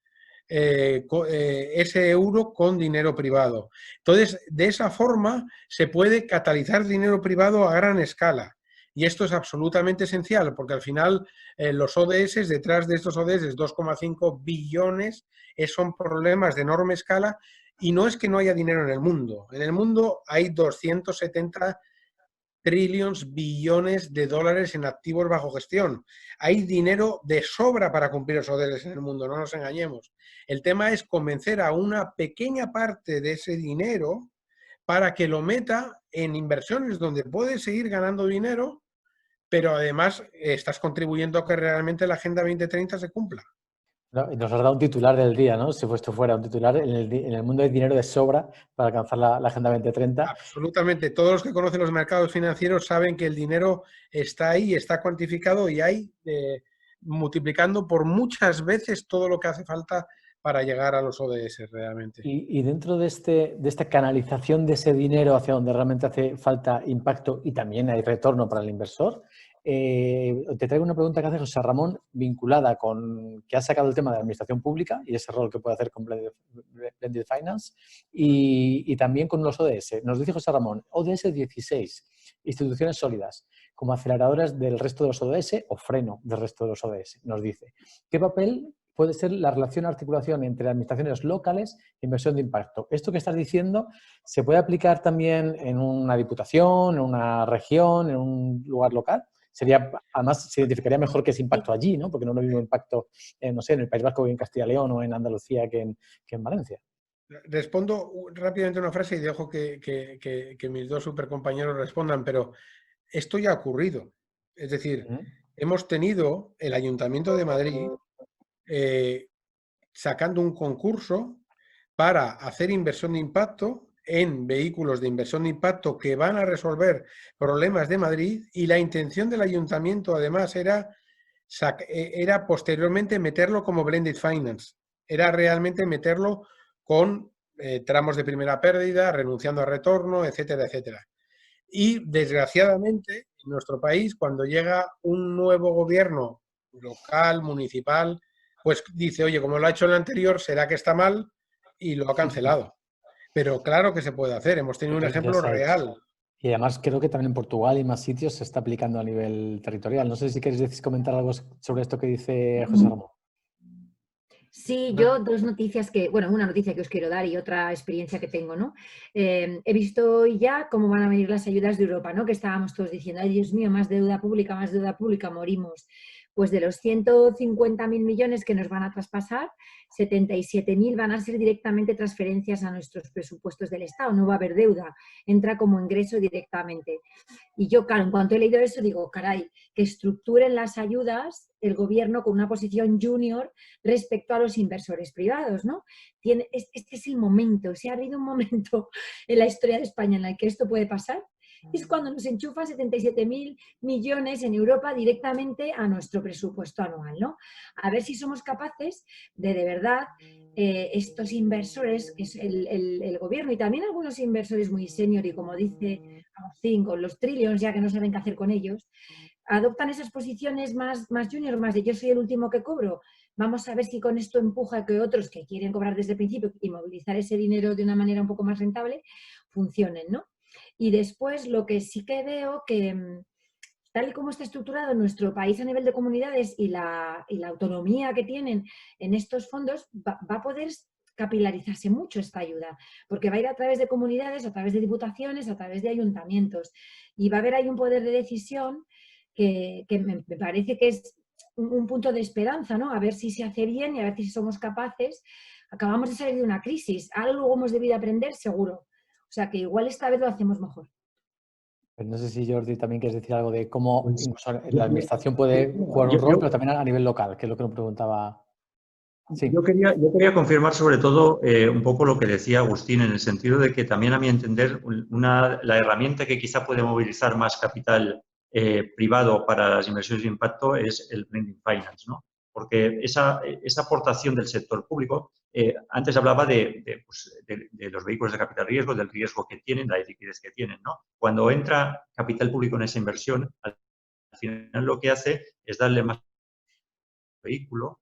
ese euro con dinero privado. Entonces, de esa forma se puede catalizar dinero privado a gran escala. Y esto es absolutamente esencial, porque al final los ODS, detrás de estos ODS, 2,5 billones, son problemas de enorme escala, y no es que no haya dinero en el mundo. En el mundo hay 270 billones de dólares en activos bajo gestión. Hay dinero de sobra para cumplir esos ODS en el mundo, no nos engañemos. El tema es convencer a una pequeña parte de ese dinero para que lo meta en inversiones donde puedes seguir ganando dinero, pero además estás contribuyendo a que realmente la Agenda 2030 se cumpla. No, y nos has dado un titular del día, ¿no? Si esto fuera un titular, en el mundo hay dinero de sobra para alcanzar la Agenda 2030. Absolutamente. Todos los que conocen los mercados financieros saben que el dinero está ahí, está cuantificado y hay multiplicando por muchas veces todo lo que hace falta para llegar a los ODS realmente. Y dentro de esta canalización de ese dinero hacia donde realmente hace falta impacto y también hay retorno para el inversor, te traigo una pregunta que hace José Ramón vinculada con que ha sacado el tema de la administración pública y ese rol que puede hacer con Blended Finance y también con los ODS. Nos dice José Ramón, ODS 16, instituciones sólidas, como aceleradoras del resto de los ODS o freno del resto de los ODS. Nos dice, ¿qué papel puede ser la relación articulación entre administraciones locales e inversión de impacto? Esto que estás diciendo se puede aplicar también en una diputación, en una región, en un lugar local. Además, se identificaría mejor qué es impacto allí, ¿no? Porque no es lo mismo impacto, no sé, en el País Vasco que en Castilla y León o en Andalucía que en Valencia. Respondo rápidamente una frase y dejo que mis dos supercompañeros respondan, pero esto ya ha ocurrido. Es decir, hemos tenido el Ayuntamiento de Madrid sacando un concurso para hacer inversión de impacto en vehículos de inversión de impacto que van a resolver problemas de Madrid, y la intención del ayuntamiento además era posteriormente meterlo como blended finance, era realmente meterlo con tramos de primera pérdida, renunciando a retorno, etcétera, etcétera. Y desgraciadamente en nuestro país, cuando llega un nuevo gobierno local, municipal, pues dice, oye, como lo ha hecho el anterior, será que está mal, y lo ha cancelado. Pero claro que se puede hacer, hemos tenido un ejemplo real. Y además creo que también en Portugal y más sitios se está aplicando a nivel territorial. No sé si queréis comentar algo sobre esto que dice José Ramón. Sí, yo dos noticias bueno, una noticia que os quiero dar y otra experiencia que tengo, ¿no? He visto ya cómo van a venir las ayudas de Europa, ¿no? Que estábamos todos diciendo, ay Dios mío, más deuda pública, morimos. Pues de los 150.000 millones que nos van a traspasar, 77.000 van a ser directamente transferencias a nuestros presupuestos del Estado, no va a haber deuda, entra como ingreso directamente. Y yo, claro, en cuanto he leído eso, digo, caray, que estructuren las ayudas el gobierno con una posición junior respecto a los inversores privados, ¿no? Este es el momento, se ha habido un momento en la historia de España en el que esto puede pasar. Es cuando nos enchufa 77.000 millones en Europa directamente a nuestro presupuesto anual, ¿no? A ver si somos capaces de verdad, estos inversores, que es el gobierno y también algunos inversores muy senior y como dice Agustín, con los trillions ya que no saben qué hacer con ellos, adoptan esas posiciones más junior, más de yo soy el último que cobro. Vamos a ver si con esto empuja que otros que quieren cobrar desde el principio y movilizar ese dinero de una manera un poco más rentable, funcionen, ¿no? Y después lo que sí que veo que, tal y como está estructurado nuestro país a nivel de comunidades y la autonomía que tienen en estos fondos, va a poder capilarizarse mucho esta ayuda, porque va a ir a través de comunidades, a través de diputaciones, a través de ayuntamientos, y va a haber ahí un poder de decisión que me parece que es un punto de esperanza, ¿no? A ver si se hace bien y a ver si somos capaces. Acabamos de salir de una crisis, algo hemos debido aprender, seguro. O sea que igual esta vez lo hacemos mejor. No sé si Jordi también quieres decir algo de cómo la administración puede jugar un rol, pero también a nivel local, que es lo que nos preguntaba. Sí. Yo quería confirmar sobre todo un poco lo que decía Agustín, en el sentido de que también, a mi entender, la herramienta que quizá puede movilizar más capital privado para las inversiones de impacto es el blending finance, ¿no? Porque esa aportación del sector público, antes hablaba pues, de los vehículos de capital riesgo, del riesgo que tienen, la liquidez que tienen, ¿no? Cuando entra capital público en esa inversión, al final lo que hace es darle más vehículo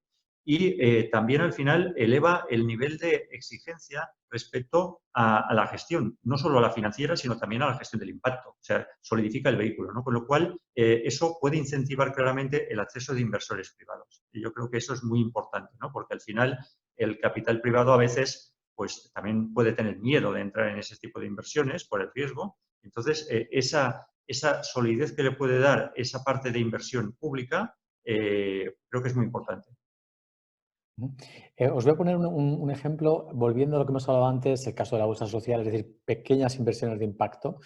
y también al final eleva el nivel de exigencia respecto a la gestión, no solo a la financiera, sino también a la gestión del impacto. O sea, solidifica el vehículo, ¿no? Con lo cual, eso puede incentivar claramente el acceso de inversores privados. Y yo creo que eso es muy importante, ¿no? Porque al final el capital privado a veces pues también puede tener miedo de entrar en ese tipo de inversiones por el riesgo. Entonces, esa solidez que le puede dar esa parte de inversión pública creo que es muy importante. Os voy a poner un ejemplo, volviendo a lo que hemos hablado antes, el caso de la bolsa social, es decir, pequeñas inversiones de impacto.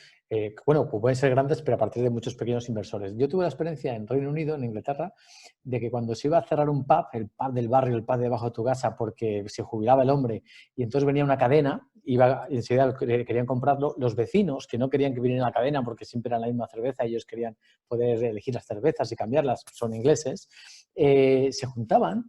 Bueno, pues pueden ser grandes, pero a partir de muchos pequeños inversores. Yo tuve la experiencia en Reino Unido, en Inglaterra, de que cuando se iba a cerrar un pub, el pub del barrio, el pub debajo de tu casa, porque se jubilaba el hombre, y entonces venía una cadena, enseguida querían comprarlo, los vecinos, que no querían que viniera la cadena porque siempre era la misma cerveza, ellos querían poder elegir las cervezas y cambiarlas, son ingleses, se juntaban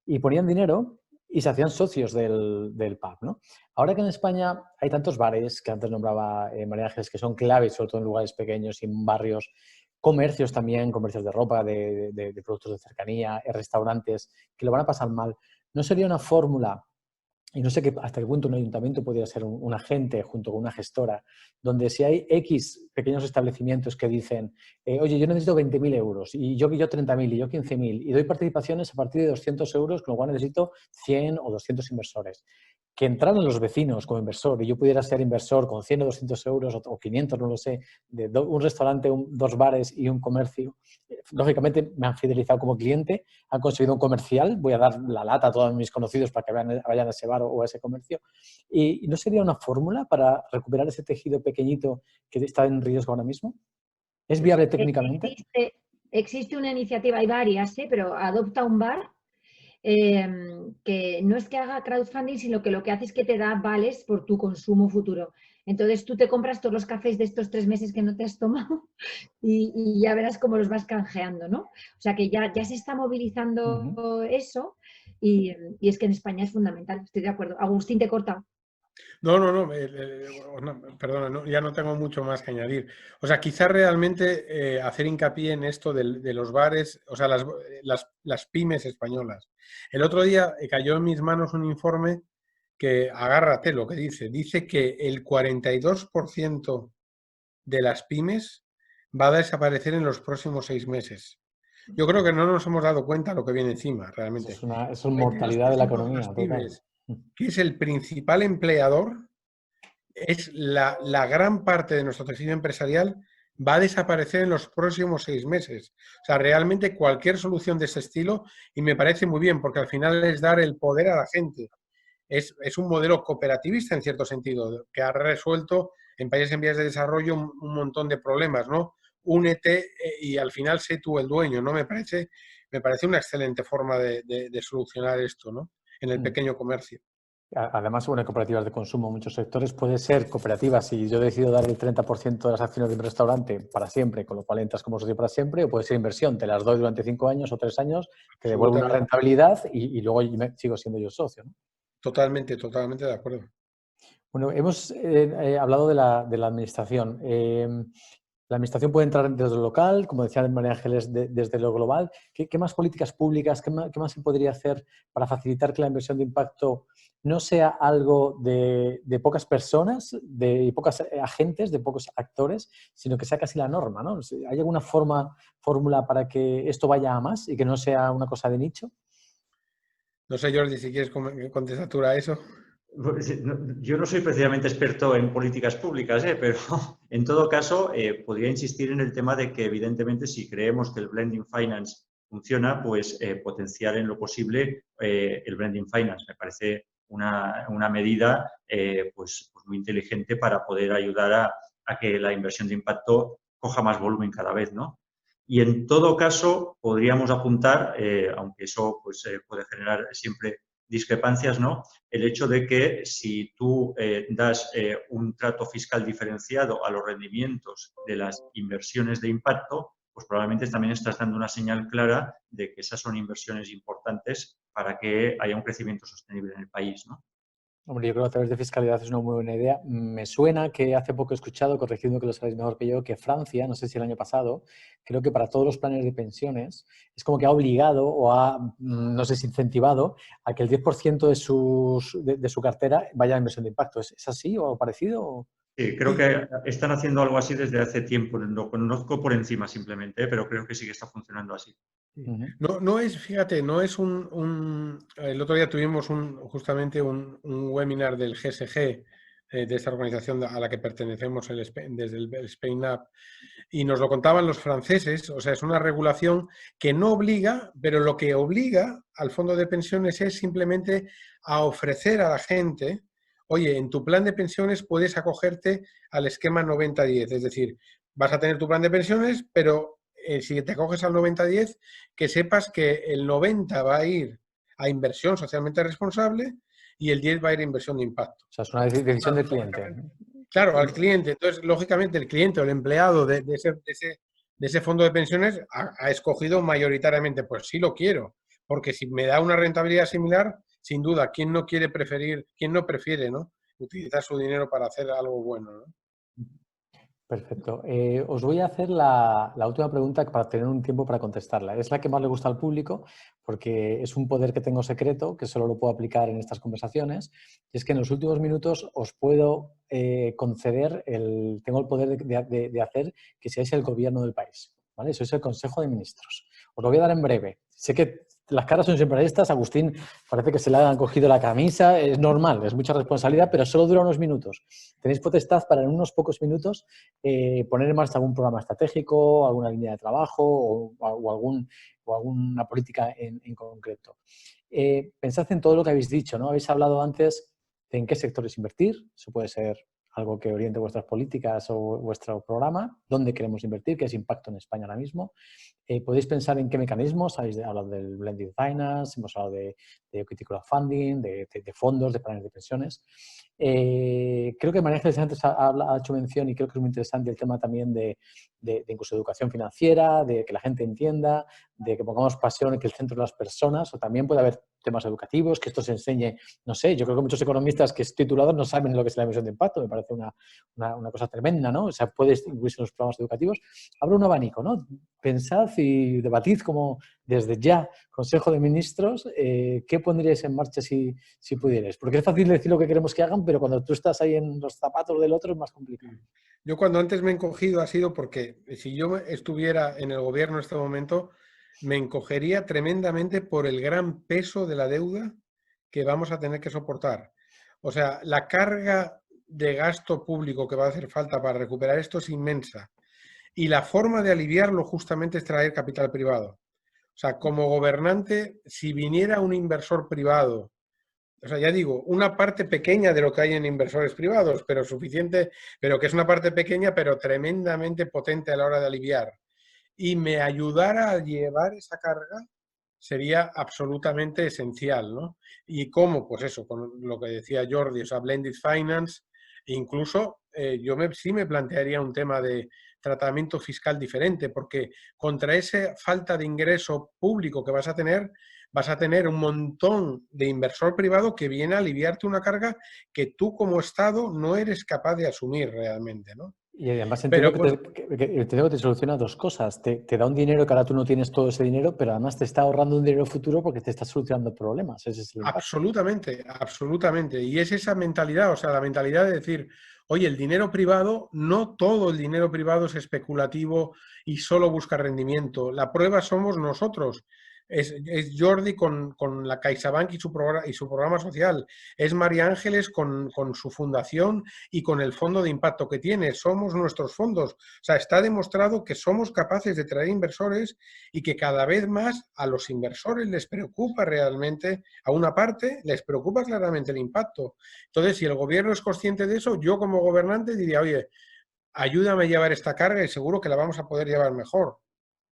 y ponían dinero y se hacían socios del pub, ¿no? Ahora que en España hay tantos bares, que antes nombraba María Ángeles, que son claves, sobre todo en lugares pequeños y en barrios, comercios también, comercios de ropa, de productos de cercanía, restaurantes, que lo van a pasar mal. ¿No sería una fórmula, y no sé hasta qué punto un ayuntamiento podría ser un agente junto con una gestora, donde si hay X pequeños establecimientos que dicen, oye, yo necesito 20.000 euros, y yo 30.000, y yo 15.000, y doy participaciones a partir de 200 euros, con lo cual necesito 100 o 200 inversores, que entraran los vecinos como inversor, y yo pudiera ser inversor con 100 o 200 euros, o 500, no lo sé, de un restaurante, dos bares y un comercio. Lógicamente me han fidelizado como cliente, han conseguido un comercial, voy a dar la lata a todos mis conocidos para que vayan a ese bar o a ese comercio. ¿Y no sería una fórmula para recuperar ese tejido pequeñito que está en riesgo ahora mismo? ¿Es viable técnicamente? Existe una iniciativa, hay varias, pero Adopta un Bar, que no es que haga crowdfunding, sino que lo que hace es que te da vales por tu consumo futuro. Entonces tú te compras todos los cafés de estos 3 meses que no te has tomado y ya verás cómo los vas canjeando, ¿no? O sea que ya se está movilizando eso y es que en España es fundamental, estoy de acuerdo. Agustín, te corta. Perdona, ya no tengo mucho más que añadir. O sea, quizás realmente hacer hincapié en esto de los bares, o sea, las pymes españolas. El otro día cayó en mis manos un informe que, agárrate lo que dice que el 42% de las pymes va a desaparecer en los próximos 6 meses. Yo creo que no nos hemos dado cuenta de lo que viene encima, realmente. Es una mortalidad de la economía, de las pymes, que es el principal empleador, es la gran parte de nuestro tejido empresarial, va a desaparecer en los próximos 6 meses. O sea, realmente cualquier solución de ese estilo, y me parece muy bien, porque al final es dar el poder a la gente. Es un modelo cooperativista en cierto sentido, que ha resuelto en países en vías de desarrollo un montón de problemas, ¿no? Únete y al final sé tú el dueño, ¿no? Me parece una excelente forma de solucionar esto, ¿no? En el pequeño comercio. Además, bueno, hay cooperativas de consumo en muchos sectores. Puede ser cooperativa si yo decido dar el 30% de las acciones de un restaurante para siempre, con lo cual entras como socio para siempre, o puede ser inversión. Te las doy durante 5 años o 3 años, que devuelvo una rentabilidad y luego sigo siendo yo socio, ¿no? Totalmente de acuerdo. Bueno, hemos hablado de la administración. La administración puede entrar desde lo local, como decía María Ángeles, desde lo global. ¿Qué más políticas públicas, qué más se podría hacer para facilitar que la inversión de impacto no sea algo de pocas personas, de pocos agentes, de pocos actores, sino que sea casi la norma, ¿no? ¿Hay alguna fórmula para que esto vaya a más y que no sea una cosa de nicho? No sé, Jordi, si quieres contestar a eso. Yo no soy precisamente experto en políticas públicas, pero en todo caso podría insistir en el tema de que evidentemente si creemos que el blending finance funciona, pues potenciar en lo posible el blending finance. Me parece una medida pues muy inteligente para poder ayudar a que la inversión de impacto coja más volumen cada vez, ¿no? Y en todo caso podríamos apuntar, aunque eso pues, puede generar siempre discrepancias, ¿no? El hecho de que si tú das un trato fiscal diferenciado a los rendimientos de las inversiones de impacto, pues probablemente también estás dando una señal clara de que esas son inversiones importantes para que haya un crecimiento sostenible en el país, ¿no? Hombre, yo creo que a través de fiscalidad es una muy buena idea. Me suena que hace poco he escuchado, corrigiendo que lo sabéis mejor que yo, que Francia, no sé si el año pasado, creo que para todos los planes de pensiones es como que ha obligado o ha, no sé si incentivado a que el 10% de su cartera vaya a inversión de impacto. ¿Es así o parecido? Sí, creo que están haciendo algo así desde hace tiempo. Lo conozco por encima simplemente, pero creo que sí que está funcionando así. No es, fíjate, no es el otro día tuvimos justamente un webinar del GSG, de esta organización a la que pertenecemos desde el Spain Up, y nos lo contaban los franceses. O sea, es una regulación que no obliga, pero lo que obliga al fondo de pensiones es simplemente a ofrecer a la gente, oye, en tu plan de pensiones puedes acogerte al esquema 90-10, es decir, vas a tener tu plan de pensiones, pero si te acoges al 90-10, que sepas que el 90 va a ir a inversión socialmente responsable y el 10 va a ir a inversión de impacto. O sea, es una decisión del cliente. Claro, al cliente. Entonces, lógicamente, el cliente o el empleado de ese fondo de pensiones ha escogido mayoritariamente, pues sí lo quiero, porque si me da una rentabilidad similar, sin duda, ¿quién no prefiere, ¿no?, utilizar su dinero para hacer algo bueno, ¿no? Perfecto. Os voy a hacer la última pregunta para tener un tiempo para contestarla. Es la que más le gusta al público porque es un poder que tengo secreto que solo lo puedo aplicar en estas conversaciones. Y es que en los últimos minutos os puedo conceder, tengo el poder de hacer que seáis el gobierno del país, ¿vale? Sois el Consejo de Ministros. Os lo voy a dar en breve. Sé que las caras son siempre estas. Agustín parece que se le han cogido la camisa. Es normal, es mucha responsabilidad, pero solo dura unos minutos. Tenéis potestad para en unos pocos minutos poner en marcha algún programa estratégico, alguna línea de trabajo o alguna política en concreto. Pensad en todo lo que habéis dicho, ¿no? Habéis hablado antes de en qué sectores invertir. Eso puede ser algo que oriente vuestras políticas o vuestro programa. ¿Dónde queremos invertir? ¿Qué es impacto en España ahora mismo? Podéis pensar en qué mecanismos. Habéis hablado del blended finance, hemos hablado de equity crowdfunding, de fondos, de planes de pensiones. Creo que María Ángeles antes ha hecho mención, y creo que es muy interesante, el tema también de incluso educación financiera, de que la gente entienda, de que pongamos pasión en que el centro de las personas, o también puede haber temas educativos, que esto se enseñe, no sé, yo creo que muchos economistas que titulados no saben lo que es la inversión de impacto, me parece una cosa tremenda, ¿no? O sea, puede incluirse en los programas educativos. Abre un abanico, ¿no? Pensad y debatid como desde ya, Consejo de Ministros, ¿qué pondríais en marcha si pudierais? Porque es fácil decir lo que queremos que hagan, pero cuando tú estás ahí en los zapatos del otro es más complicado. Yo cuando antes me he encogido ha sido porque si yo estuviera en el gobierno en este momento, me encogería tremendamente por el gran peso de la deuda que vamos a tener que soportar. O sea, la carga de gasto público que va a hacer falta para recuperar esto es inmensa. Y la forma de aliviarlo justamente es traer capital privado. O sea, como gobernante, si viniera un inversor privado, o sea, ya digo, una parte pequeña de lo que hay en inversores privados, pero suficiente, pero que es una parte pequeña, pero tremendamente potente a la hora de aliviar, y me ayudara a llevar esa carga, sería absolutamente esencial, ¿no? ¿Y cómo? Pues eso, con lo que decía Jordi, o sea, blended finance, incluso sí me plantearía un tema de tratamiento fiscal diferente, porque contra esa falta de ingreso público que vas a tener un montón de inversor privado que viene a aliviarte una carga que tú como Estado no eres capaz de asumir realmente, ¿no? Y además entiendo que te soluciona dos cosas. Te da un dinero que ahora tú no tienes todo ese dinero, pero además te está ahorrando un dinero futuro porque te está solucionando problemas. Ese es el impacto. Absolutamente, absolutamente. Y es esa mentalidad, o sea, la mentalidad de decir, oye, el dinero privado, no todo el dinero privado es especulativo y solo busca rendimiento. La prueba somos nosotros. Es Jordi con la CaixaBank y su programa social. Es María Ángeles con su fundación y con el fondo de impacto que tiene. Somos nuestros fondos. O sea, está demostrado que somos capaces de traer inversores y que cada vez más a los inversores les preocupa realmente, a una parte, les preocupa claramente el impacto. Entonces, si el gobierno es consciente de eso, yo como gobernante diría, oye, ayúdame a llevar esta carga y seguro que la vamos a poder llevar mejor.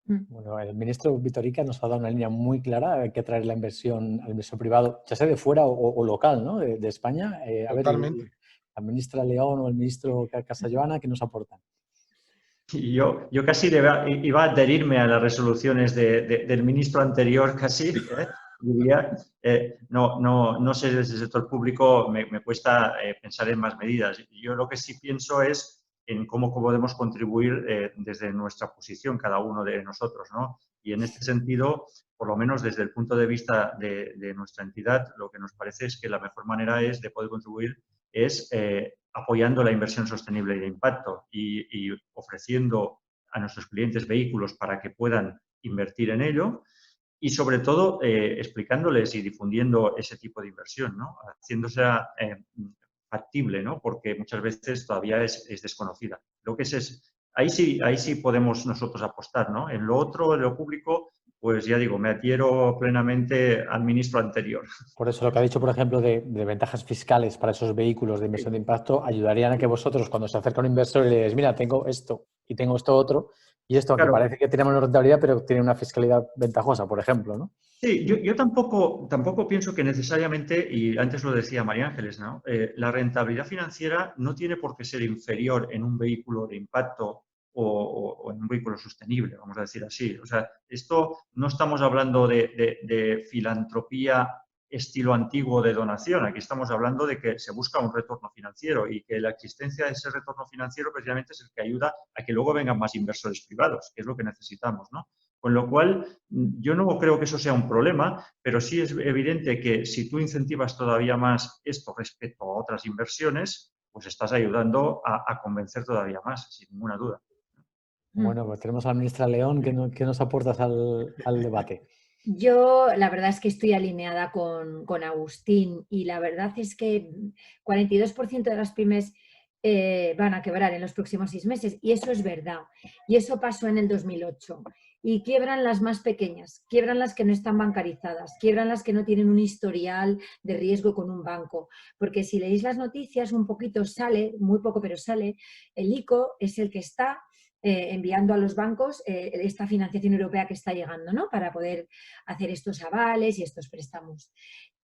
Bueno, el ministro Vitorica nos ha dado una línea muy clara. Hay que atraer la inversión al inversor privado, ya sea de fuera o local, ¿no? De España. A ver, Totalmente. la ministra León o el ministro Casajoana, ¿qué nos aportan? Y yo casi iba a adherirme a las resoluciones del ministro anterior, casi, diría. No sé, desde el sector público me cuesta pensar en más medidas. Yo lo que sí pienso es en cómo podemos contribuir desde nuestra posición, cada uno de nosotros, ¿no? Y en este sentido, por lo menos desde el punto de vista de nuestra entidad, lo que nos parece es que la mejor manera de poder contribuir es apoyando la inversión sostenible y de impacto y ofreciendo a nuestros clientes vehículos para que puedan invertir en ello y, sobre todo, explicándoles y difundiendo ese tipo de inversión, ¿no? Haciéndose factible, ¿no? Porque muchas veces todavía es desconocida. Lo que ahí sí podemos nosotros apostar, ¿no? En lo otro, en lo público, pues ya digo, me adhiero plenamente al ministro anterior. Por eso lo que ha dicho, por ejemplo, de ventajas fiscales para esos vehículos de inversión de impacto, ayudarían a que vosotros, cuando se acerca un inversor y le dices, mira, tengo esto y tengo esto otro, y esto, aunque Claro. parece que tiene menos rentabilidad, pero tiene una fiscalidad ventajosa, por ejemplo, ¿no? Sí, yo tampoco pienso que necesariamente, y antes lo decía María Ángeles, ¿no? La rentabilidad financiera no tiene por qué ser inferior en un vehículo de impacto o en un vehículo sostenible, vamos a decir así. O sea, esto no estamos hablando de filantropía estilo antiguo de donación. Aquí estamos hablando de que se busca un retorno financiero y que la existencia de ese retorno financiero precisamente es el que ayuda a que luego vengan más inversores privados, que es lo que necesitamos, ¿no? Con lo cual, yo no creo que eso sea un problema, pero sí es evidente que si tú incentivas todavía más esto respecto a otras inversiones, pues estás ayudando a convencer todavía más, sin ninguna duda. Bueno, pues tenemos a la ministra León. ¿Qué nos aportas al debate? Yo la verdad es que estoy alineada con Agustín y la verdad es que 42% de las pymes van a quebrar en los próximos 6 meses y eso es verdad. Y eso pasó en el 2008. Y quiebran las más pequeñas, quiebran las que no están bancarizadas, quiebran las que no tienen un historial de riesgo con un banco. Porque si leéis las noticias un poquito sale, muy poco pero sale, el ICO es el que está enviando a los bancos esta financiación europea que está llegando, ¿no? Para poder hacer estos avales y estos préstamos.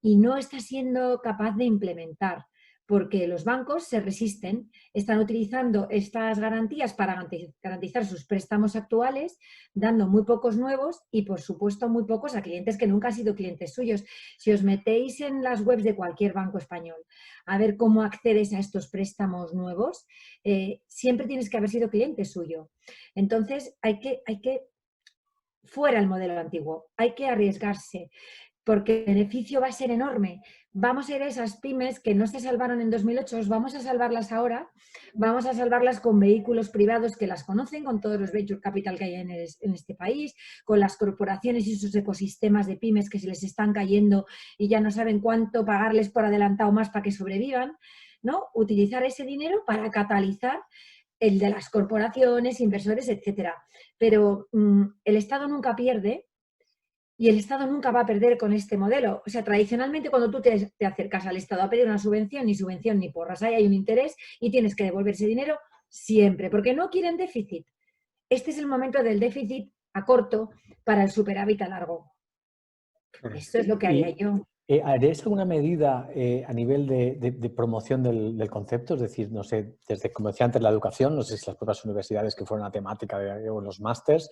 Y no está siendo capaz de implementar, porque los bancos se resisten, están utilizando estas garantías para garantizar sus préstamos actuales, dando muy pocos nuevos y, por supuesto, muy pocos a clientes que nunca han sido clientes suyos. Si os metéis en las webs de cualquier banco español a ver cómo accedes a estos préstamos nuevos, siempre tienes que haber sido cliente suyo. Entonces, hay que fuera el modelo antiguo, hay que arriesgarse, porque el beneficio va a ser enorme. Vamos a ir a esas pymes que no se salvaron en 2008, vamos a salvarlas ahora, vamos a salvarlas con vehículos privados que las conocen, con todos los venture capital que hay en este país, con las corporaciones y sus ecosistemas de pymes que se les están cayendo y ya no saben cuánto pagarles por adelantado más para que sobrevivan, ¿no? Utilizar ese dinero para catalizar el de las corporaciones, inversores, etcétera. Pero el Estado nunca pierde. Y el Estado nunca va a perder con este modelo. O sea, tradicionalmente cuando tú te acercas al Estado a pedir una subvención ni porras, ahí hay un interés y tienes que devolver ese dinero siempre, porque no quieren déficit. Este es el momento del déficit a corto para el superávit a largo. Esto es lo que haría yo. ¿Haréis alguna medida a nivel de promoción del concepto? Es decir, no sé, desde, como decía antes, la educación, no sé si las propias universidades que fueran la temática o los másters,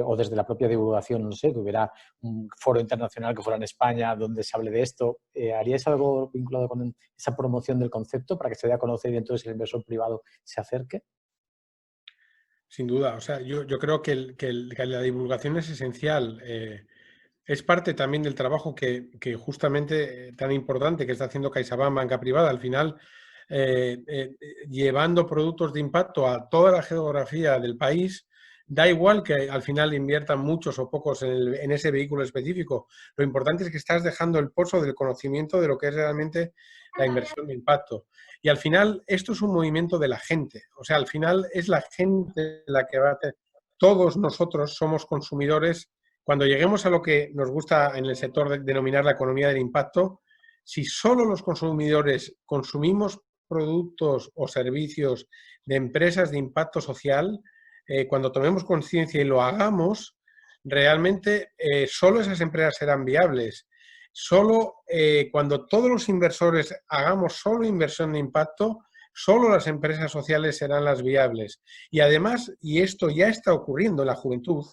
o desde la propia divulgación, no sé, que hubiera un foro internacional que fuera en España donde se hable de esto. ¿Haríais algo vinculado con esa promoción del concepto para que se dé a conocer y entonces el inversor privado se acerque? Sin duda, o sea, yo creo que la divulgación es esencial. Es parte también del trabajo que justamente tan importante que está haciendo CaixaBank, banca privada, al final llevando productos de impacto a toda la geografía del país. Da igual que al final inviertan muchos o pocos en ese vehículo específico. Lo importante es que estás dejando el pozo del conocimiento de lo que es realmente la inversión de impacto. Y al final esto es un movimiento de la gente. O sea, al final es la gente la que va a hacer. Todos nosotros somos consumidores. Cuando lleguemos a lo que nos gusta en el sector denominar la economía del impacto, si solo los consumidores consumimos productos o servicios de empresas de impacto social, cuando tomemos conciencia y lo hagamos, realmente solo esas empresas serán viables. Solo cuando todos los inversores hagamos solo inversión de impacto, solo las empresas sociales serán las viables. Y además, y esto ya está ocurriendo en la juventud,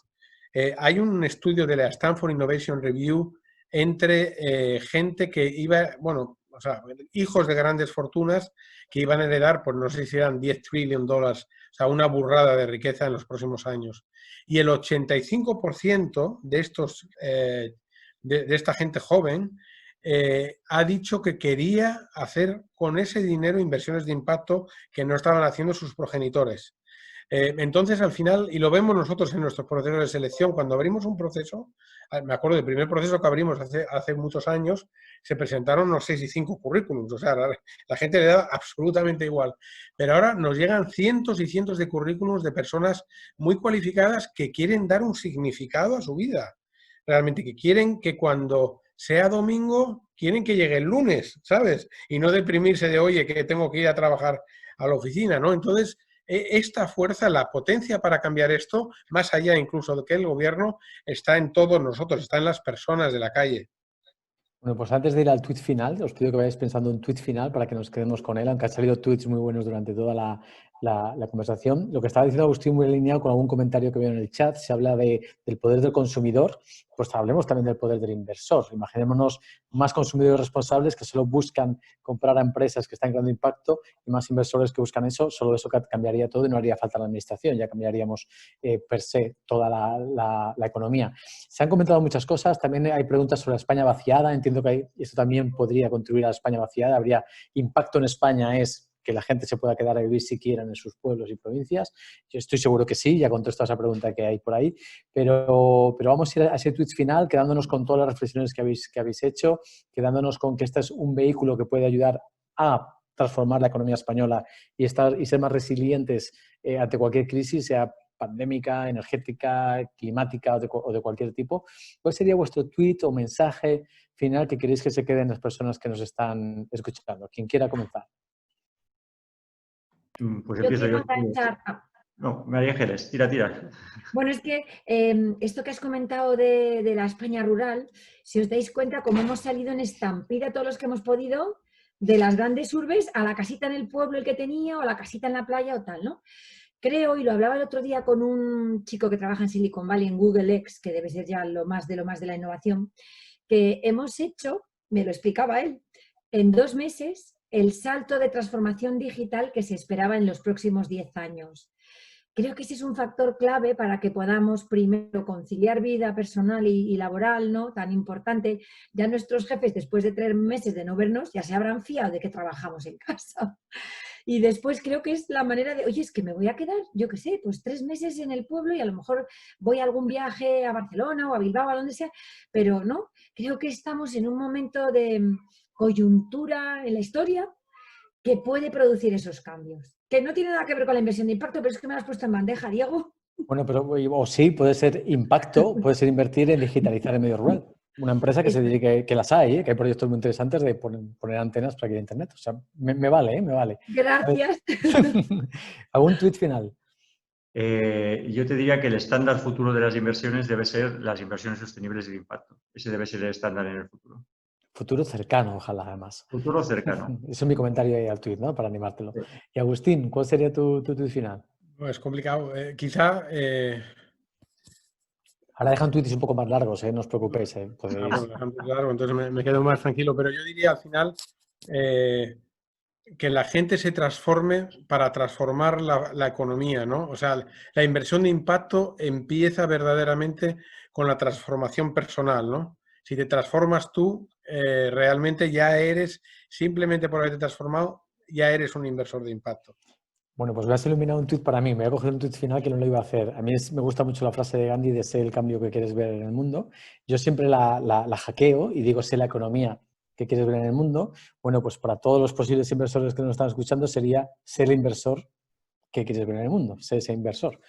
hay un estudio de la Stanford Innovation Review entre gente que iba, bueno, o sea, hijos de grandes fortunas que iban a heredar, pues no sé si eran $10 trillion, o sea, una burrada de riqueza en los próximos años. Y el 85% de estos, de esta gente joven, ha dicho que quería hacer con ese dinero inversiones de impacto que no estaban haciendo sus progenitores. Entonces, al final, y lo vemos nosotros en nuestros procesos de selección, cuando abrimos un proceso, me acuerdo del primer proceso que abrimos hace muchos años, se presentaron unos 6 y 5 currículums, o sea, la gente le da absolutamente igual. Pero ahora nos llegan cientos y cientos de currículums de personas muy cualificadas que quieren dar un significado a su vida. Realmente, que quieren que cuando sea domingo, quieren que llegue el lunes, ¿sabes? Y no deprimirse de, oye, que tengo que ir a trabajar a la oficina, ¿no? Entonces, esta fuerza, la potencia para cambiar esto, más allá incluso de que el gobierno, está en todos nosotros, está en las personas de la calle. Bueno, pues antes de ir al tuit final, os pido que vayáis pensando un tuit final para que nos quedemos con él, aunque han salido tuits muy buenos durante toda la conversación. Lo que estaba diciendo Agustín, muy alineado con algún comentario que veo en el chat, se habla del poder del consumidor, pues hablemos también del poder del inversor. Imaginémonos más consumidores responsables que solo buscan comprar a empresas que están creando impacto y más inversores que buscan eso, solo eso cambiaría todo y no haría falta la administración, ya cambiaríamos per se toda la economía. Se han comentado muchas cosas, también hay preguntas sobre la España vaciada, entiendo que esto también podría contribuir a la España vaciada, habría impacto en España es que la gente se pueda quedar a vivir si quieran en sus pueblos y provincias. Yo estoy seguro que sí, ya contesto a esa pregunta que hay por ahí, pero vamos a ir a ese tweet final quedándonos con todas las reflexiones que habéis hecho, quedándonos con que este es un vehículo que puede ayudar a transformar la economía española y ser más resilientes ante cualquier crisis, sea pandémica, energética, climática o de cualquier tipo. ¿Cuál sería vuestro tweet o mensaje final que queréis que se queden las personas que nos están escuchando? Quien quiera comenzar. Pues Yo empiezo quiero yo. enganchar. No, María Ángeles, tira. Bueno, es que esto que has comentado de la España rural, si os dais cuenta, como hemos salido en estampida todos los que hemos podido, de las grandes urbes a la casita en el pueblo el que tenía, o a la casita en la playa o tal, ¿no? Creo, y lo hablaba el otro día con un chico que trabaja en Silicon Valley, en Google X, que debe ser ya lo más de la innovación, que hemos hecho, me lo explicaba él, en 2 meses el salto de transformación digital que se esperaba en los próximos 10 años. Creo que ese es un factor clave para que podamos primero conciliar vida personal y laboral, ¿no? Tan importante. Ya nuestros jefes, después de 3 meses de no vernos, ya se habrán fiado de que trabajamos en casa. Y después creo que es la manera de, oye, es que me voy a quedar, yo qué sé, pues 3 meses en el pueblo y a lo mejor voy a algún viaje a Barcelona o a Bilbao, a donde sea, pero no, creo que estamos en un momento de coyuntura en la historia que puede producir esos cambios. Que no tiene nada que ver con la inversión de impacto, pero es que me lo has puesto en bandeja, Diego. Bueno, pero o sí, puede ser impacto, puede ser invertir en digitalizar el medio rural. Una empresa que se dedique, que las hay, que hay proyectos muy interesantes de poner antenas para que haya internet. O sea, me vale, me vale. Gracias. ¿Algún tuit final? Yo te diría que el estándar futuro de las inversiones debe ser las inversiones sostenibles y de impacto. Ese debe ser el estándar en el futuro. Futuro cercano, ojalá, además. Futuro cercano. Eso es mi comentario ahí al tuit, ¿no? Para animártelo. Sí. Y Agustín, ¿cuál sería tu tuit final? No, es complicado. Quizá... Ahora dejan tweets un poco más largos, no os preocupéis. Podéis... bueno, largo, entonces me quedo más tranquilo, pero yo diría al final que la gente se transforme para transformar la economía, ¿no? O sea, la inversión de impacto empieza verdaderamente con la transformación personal, ¿no? Si te transformas tú, realmente ya eres, simplemente por haberte transformado, ya eres un inversor de impacto. Bueno, pues voy a iluminar un tuit para mí. Me voy a coger un tuit final que no lo iba a hacer. A mí me gusta mucho la frase de Gandhi de sé el cambio que quieres ver en el mundo. Yo siempre la hackeo y digo sé la economía que quieres ver en el mundo. Bueno, pues para todos los posibles inversores que nos están escuchando sería ser el inversor que quieres ver en el mundo, ser ese inversor.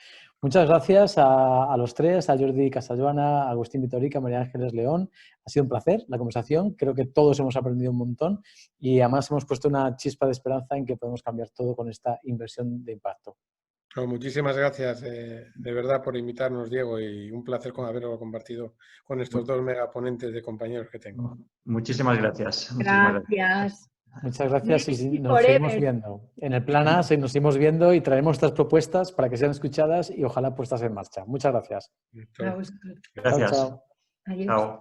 Muchas gracias a los tres, a Jordi Castellana, a Agustín Vitorica, a María Ángeles León. Ha sido un placer la conversación. Creo que todos hemos aprendido un montón y además hemos puesto una chispa de esperanza en que podemos cambiar todo con esta inversión de impacto. No, muchísimas gracias de verdad por invitarnos, Diego, y un placer haberlo compartido con estos dos megaponentes de compañeros que tengo. Muchísimas gracias. Gracias. Muchas gracias y Maybe nos seguimos forever. viendo. En el plan A nos seguimos viendo y traemos estas propuestas para que sean escuchadas y ojalá puestas en marcha. Muchas gracias. A vosotros. Gracias. Chao, chao. Adiós. Chao.